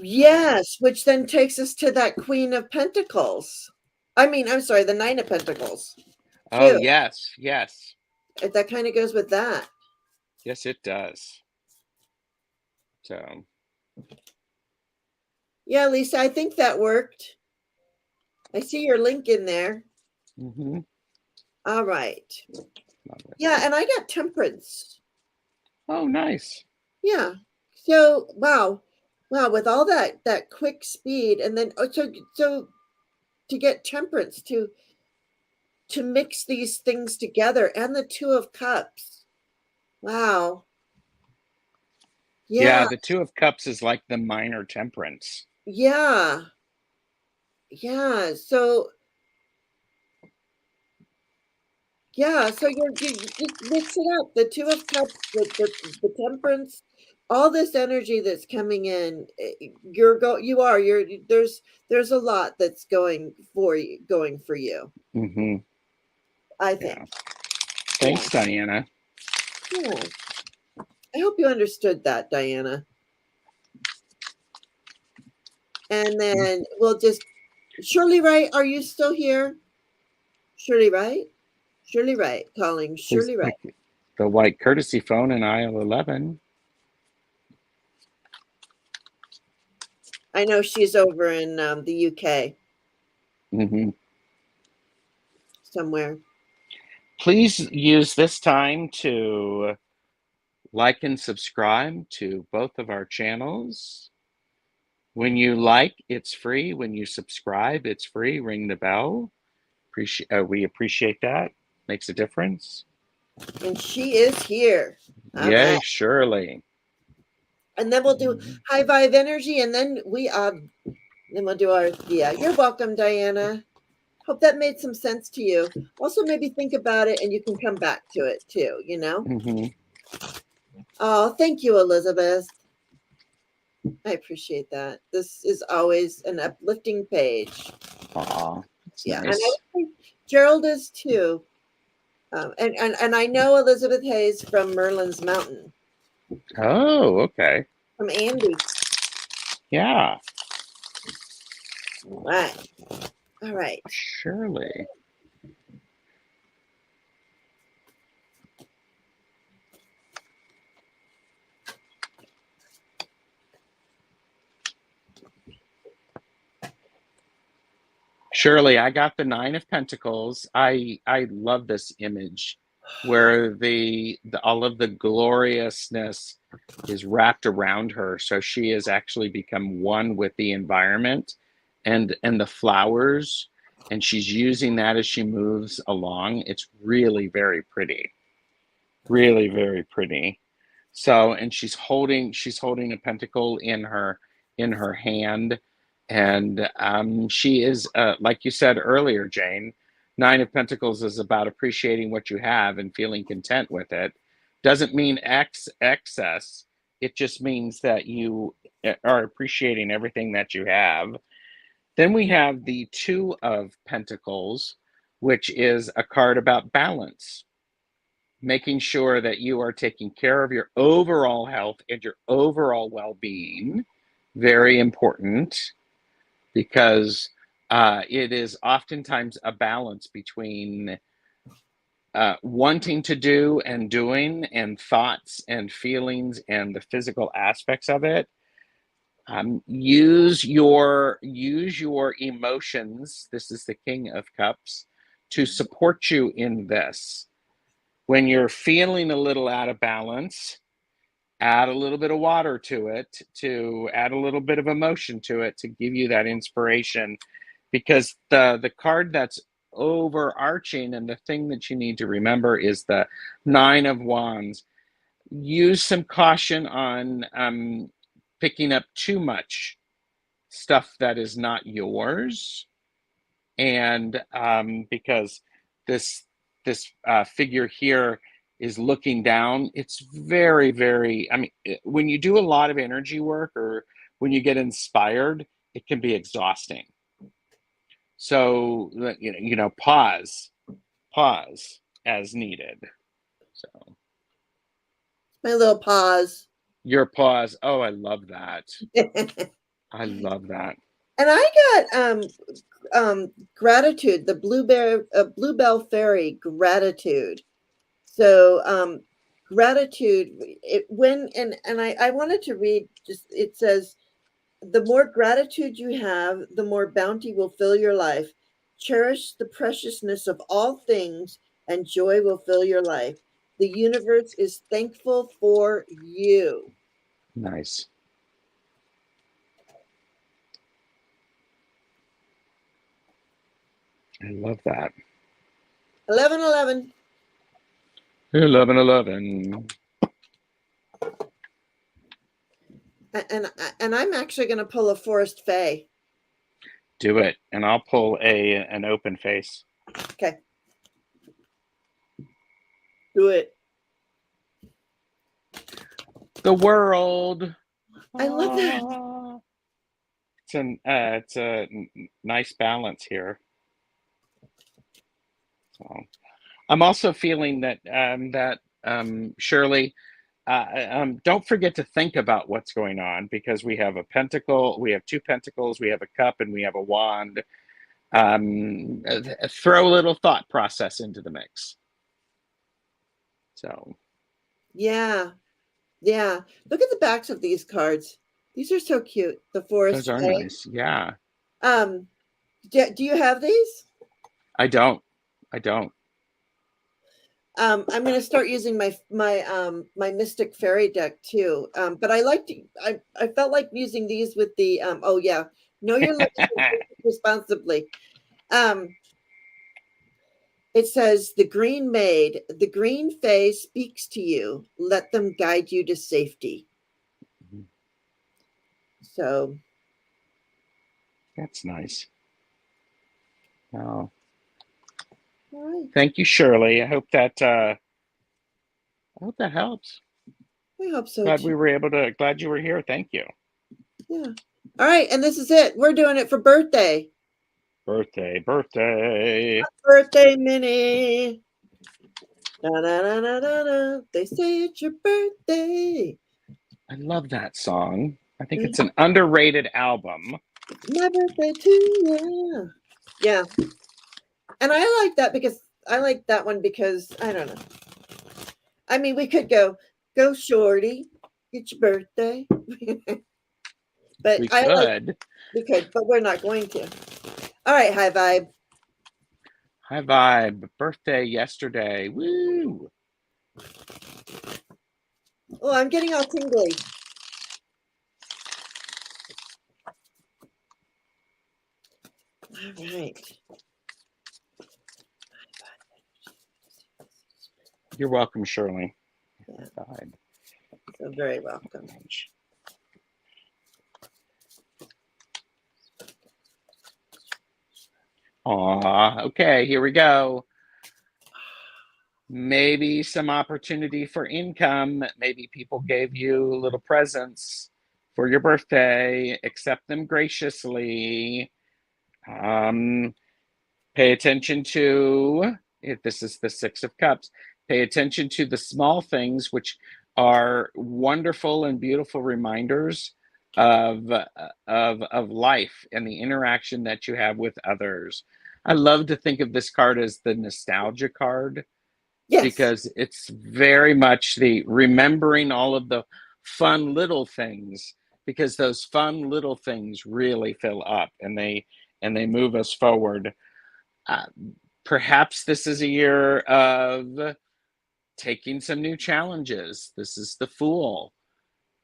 yes, which then takes us to that Queen of Pentacles. I'm sorry, the Nine of Pentacles Oh too. yes, yes. That kind of goes with that. Yes, it does. So Yeah, Lisa, I think that worked. I see your link in there. hmm. All right. Love it. Yeah, and I got Temperance. Oh nice. Yeah. So wow, with all that quick speed, and then so to get Temperance to mix these things together, and the Two of Cups. Wow. Yeah, Yeah. the Two of Cups is like the minor temperance. Yeah. Yeah. So you just mix it up. The Two of Cups, the Temperance, all this energy that's coming in. There's a lot that's going for you. Hmm. I Yeah. think. Yeah. Thanks, Diana. Yeah. I hope you understood that, Diana. And then we'll just Shirley Wright, are you still here? Shirley Wright? Shirley Wright calling Please Shirley Wright. click the white courtesy phone in aisle 11. I know she's over in the UK Hmm. somewhere. Please use this time to like and subscribe to both of our channels. When you like, it's free. When you subscribe, it's free. Ring the bell. We appreciate that. Makes a difference. And she is here. All right. Yay, Shirley. And then we'll do high vibe energy, and then we'll do our You're welcome, Diana. Hope that made some sense to you. Also, maybe think about it, and you can come back to it too. Oh, thank you, Elizabeth. I appreciate that. This is always an uplifting page. Aw, that's And nice. I think Gerald is too. And I know Elizabeth Hayes from Merlin's Mountain. Oh, okay. From Andy. Yeah. All right. Shirley. Shirley, I got the Nine of Pentacles. I love this image where the all of the gloriousness is wrapped around her. So she has actually become one with the environment and the flowers, and she's using that as she moves along. It's really very pretty. Really very pretty. So, and she's holding a pentacle in her hand, and she is like you said earlier, Jane. Nine of Pentacles is about appreciating what you have and feeling content with it. Doesn't mean excess. It just means that you are appreciating everything that you have. Then we have the Two of Pentacles, which is a card about balance, making sure that you are taking care of your overall health and your overall well-being. Very important, because it is oftentimes a balance between wanting to do and doing, and thoughts and feelings and the physical aspects of it. Use your emotions. This is the King of Cups, to support you in this. When you're feeling a little out of balance, add a little bit of water to it, to add a little bit of emotion to it, to give you that inspiration. Because the card that's overarching, and the thing that you need to remember, is the Nine of Wands. Use some caution on picking up too much stuff that is not yours, and because this figure here is looking down. It's very, very, I mean, when you do a lot of energy work, or when you get inspired, it can be exhausting. So, pause as needed. So, My little pause. your pause. Oh, I love that. I love that. And I got gratitude, the bluebell fairy gratitude. So gratitude, I wanted to read, just it says, the more gratitude you have, the more bounty will fill your life. Cherish the preciousness of all things, and joy will fill your life. The universe is thankful for you. Nice. I love that. 1111. 1111. And I'm actually going to pull a Forest Fae. Do it, and I'll pull an open face. Okay. Do it. The World. I love that. It's a nice balance here. So, I'm also feeling that Shirley, don't forget to think about what's going on, because we have a pentacle, we have two pentacles, we have a cup, and we have a wand. Throw a little thought process into the mix. So, yeah. Look at the backs of these cards. These are so cute. The Forest those are Fae. nice. Yeah. Do you have these? I don't. I'm going to start using my Mystic Fairy deck too. But I felt like using these with the oh yeah, know your limits responsibly. Um, it says the Green Maid, the Green Fae speaks to you. Let them guide you to safety. So That's nice. Oh, all right. thank you, Shirley. I hope that helps. I hope so Glad too. we were able to. Glad you were here. Thank you. Yeah. All right, and this is it. We're doing it for birthday. Birthday. Birthday mini. Da, da, da, da, da, da. They say it's your birthday. I love that song. I think it's an underrated album. My birthday too. Yeah. Yeah. And I like that because I like that one because I don't know. I mean, we could go shorty, it's your birthday. But We I like could. we could, but we're not going to. All right, high vibe. High vibe. Birthday yesterday. Woo. Oh, I'm getting all tingly. All right. You're welcome, Shirley. Yeah. Vibe. So very welcome. Aw, okay, here we go. Maybe some opportunity for income. Maybe people gave you little presents for your birthday. Accept them graciously. Pay attention to, if this is the Six of Cups, pay attention to the small things, which are wonderful and beautiful reminders of life and the interaction that you have with others. I love to think of this card as the nostalgia card Yes. because it's very much the remembering all of the fun little things, because those fun little things really fill up and they move us forward. uh, Perhaps this is a year of taking some new challenges. This is the Fool.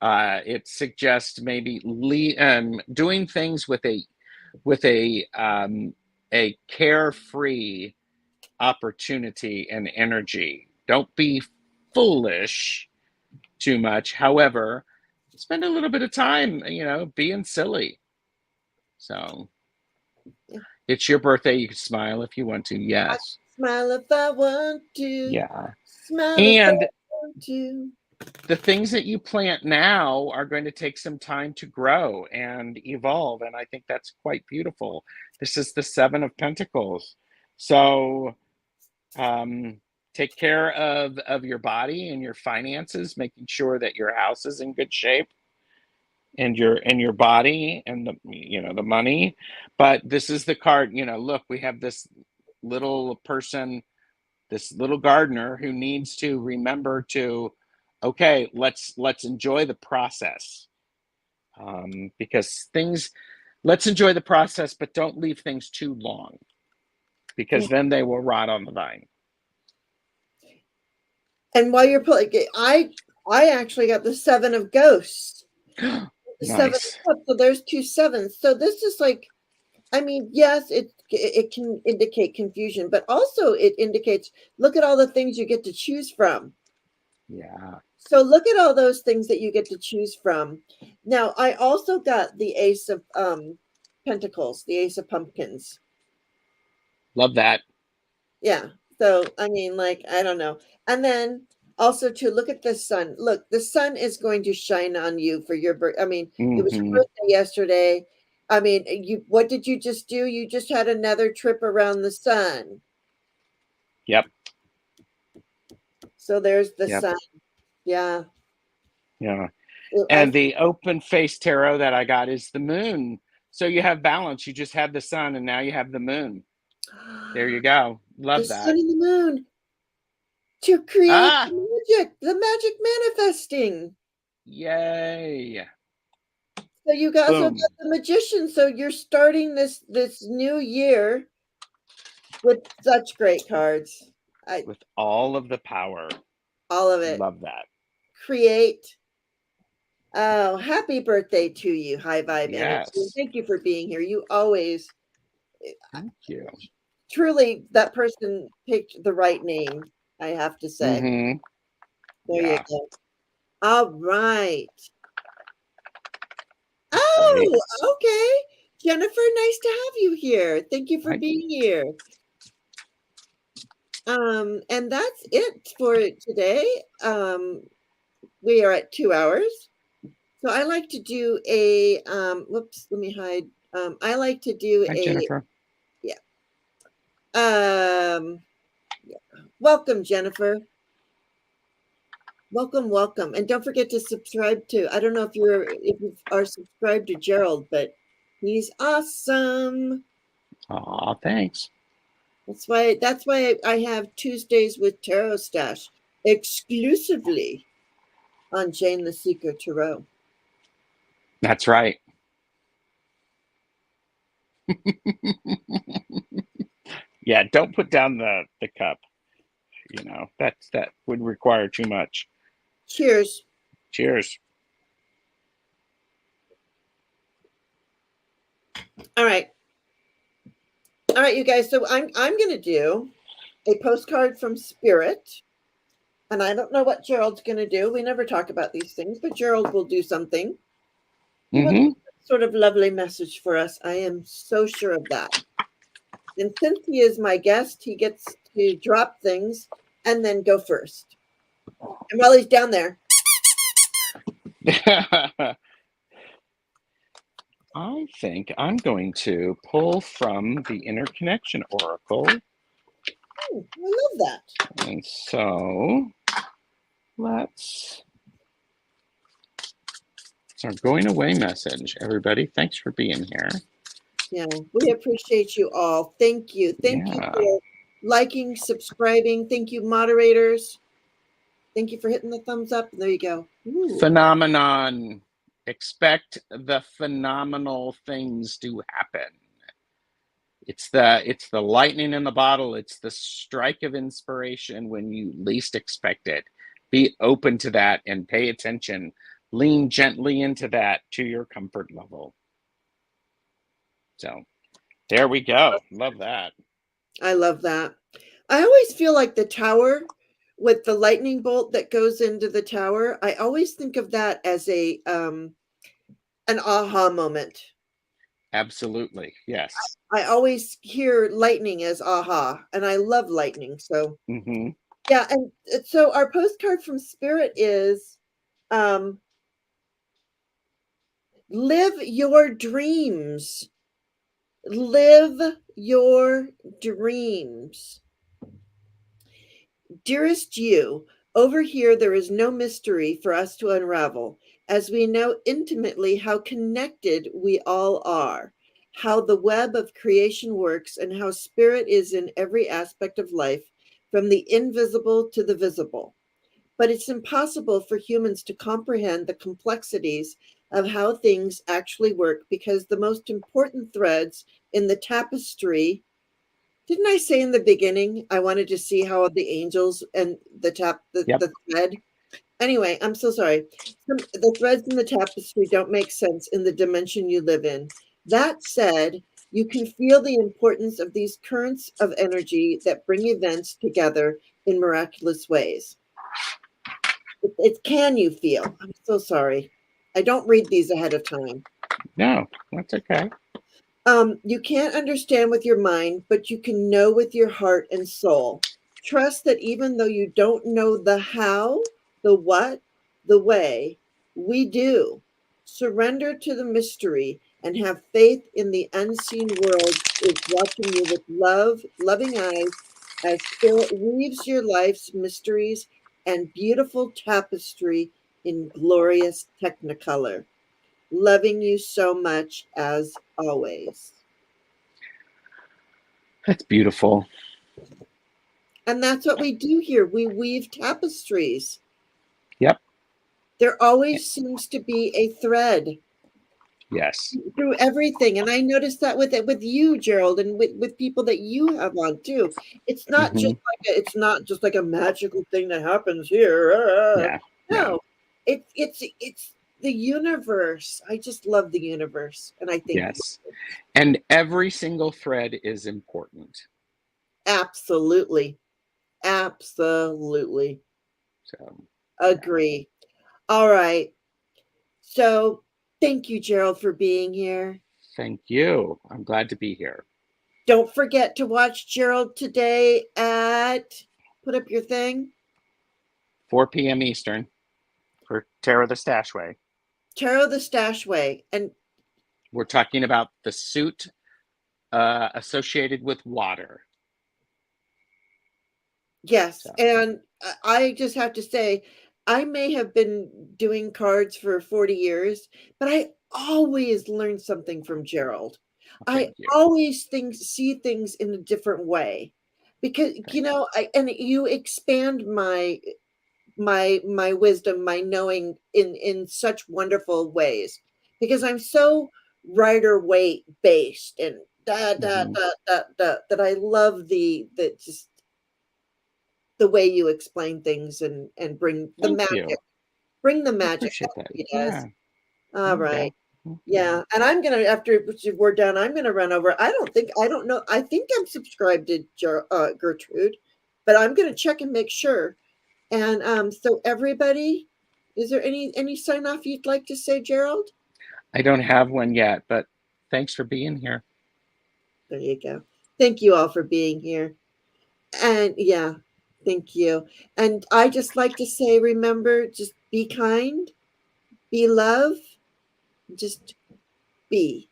It suggests maybe doing things with a carefree opportunity and energy. Don't be foolish too much. However, spend a little bit of time, being silly. So it's your birthday. You can smile if you want to. Yes. Smile if I want to. Yeah. Smile if I And want to. the things that you plant now are going to take some time to grow and evolve. And I think that's quite beautiful. This is the Seven of Pentacles. So take care of your body and your finances, making sure that your house is in good shape, and your body and the money. But this is the card, look, we have this little person, this little gardener who needs to remember to, okay, let's enjoy the process. Because things, let's enjoy the process, but don't leave things too long, because then they will rot on the vine. And while you're playing, I actually got the Seven of Ghosts. The Seven of Nice. Cups. So there's two sevens. So this is like, I mean, yes, it can indicate confusion, but also it indicates look at all the things you get to choose from. Yeah. So look at all those things that you get to choose from. Now, I also got the Ace of Pentacles, the Ace of Pumpkins. Love that. Yeah. So I mean, like, I don't know. And then also to look at the sun. Look, the sun is going to shine on you for your birth. I mean, it was your birthday yesterday. I mean, what did you just do? You just had another trip around the sun. Yep. So there's the Yep. sun. Yeah. Yeah. I And the open face tarot that I got is the moon. So you have balance. You just had the sun and now you have the moon. There you go. the Love sun that. and the moon to create Ah, the magic manifesting. yay. So you guys have got Boom. the magician. So you're starting this new year with such great cards. with all of the power. All of it. Love that. Create. Oh, happy birthday to you, High Vibe Energy. Yes. Thank you for being here. You always, Thank you. truly, that person picked the right name, I have to say. Mm-hmm. There Yeah. you go. All right. Great. Oh, okay. Jennifer, nice to have you here. Thank you for Hi. being here. And that's it for today. We are at 2 hours. So I like to do a whoops, let me hide. I like to do Hi, a Jennifer. yeah. Yeah. Welcome, Jennifer. Welcome. And don't forget to subscribe to, I don't know if you are subscribed to Gerald, but he's awesome. Aw, thanks. That's why I have Tuesdays with TarotStache exclusively on Jane the Seeker Tarot. That's right. Yeah, don't put down the cup. You know, that would require too much. Cheers. Cheers. All right, you guys. So I'm going to do a postcard from Spirit, and I don't know what Gerald's going to do. We never talk about these things, but Gerald will do something. He will Mm-hmm. sort of lovely message for us. I am so sure of that. And since he is my guest, he gets to drop things and then go first. And while he's down there, I think I'm going to pull from the Interconnection Oracle. I love that. And so it's our going away message, everybody. Thanks for being here. Yeah, we appreciate you all. Thank you. Thank you for liking, subscribing. Thank you, moderators. Thank you for hitting the thumbs up. There you go. Ooh. Phenomenon. Expect the phenomenal things to happen. It's the lightning in the bottle. It's the strike of inspiration when you least expect it. Be open to that and pay attention. Lean gently into that to your comfort level. So there we go. Love that. I love that. I always feel like the tower with the lightning bolt that goes into the tower, I always think of that as an aha moment. Absolutely. Yes. I always hear lightning as aha, and I love lightning. So Mm-hmm. yeah, and so our postcard from Spirit is live your dreams. Live your dreams. Dearest you, over here there is no mystery for us to unravel, as we know intimately how connected we all are, how the web of creation works, and how spirit is in every aspect of life, from the invisible to the visible. But it's impossible for humans to comprehend the complexities of how things actually work, because the most important threads in the tapestry, didn't I say in the beginning I wanted to see how the angels and the thread? Anyway, I'm so sorry. The threads in the tapestry don't make sense in the dimension you live in. That said, you can feel the importance of these currents of energy that bring events together in miraculous ways. It can you feel? I'm so sorry. I don't read these ahead of time. No, that's okay. You can't understand with your mind, but you can know with your heart and soul. Trust that even though you don't know the how, the what, the way, we do. Surrender to the mystery and have faith in the unseen world is watching you with loving eyes as spirit weaves your life's mysteries and beautiful tapestry in glorious technicolor. Loving you so much as always. That's beautiful. And that's what we do here. We weave tapestries. Yep. There always seems to be a thread. Yes. through everything. And I noticed that with you, Gerald, and with people that you have on too. It's not just Hmm. like a magical thing that happens here. Yeah. No. No, it's the universe. I just love the universe, and I think Yes. And every single thread is important. absolutely, absolutely So, yeah. agree. All right. So thank you, Gerald, for being here. Thank you. I'm glad to be here. Don't forget to watch Gerald today at put up your thing. 4 p.m. Eastern for Tarot the Stash Way. Tarot the Stash Way. And We're talking about the suit associated with water. yes, So, and I just have to say, I may have been doing cards for 40 years, but I always learn something from Gerald. I thank you. always see things in a different way because Thanks. and you expand my wisdom, my knowing in such wonderful ways because I'm so rider weight based and Hmm. that I love the just the way you explain things and Thank you. bring the I magic appreciate out that. he does. Yeah. All There you right. go. Okay. Yeah, and I'm gonna after we're done, I'm gonna run over. I don't know. I think I'm subscribed to Gertrude, but I'm gonna check and make sure. And so everybody, is there any sign off you'd like to say, Gerald? I don't have one yet, but thanks for being here. There you go. Thank you all for being here. And yeah, thank you. And I just like to say, remember, just be kind, be love, just be.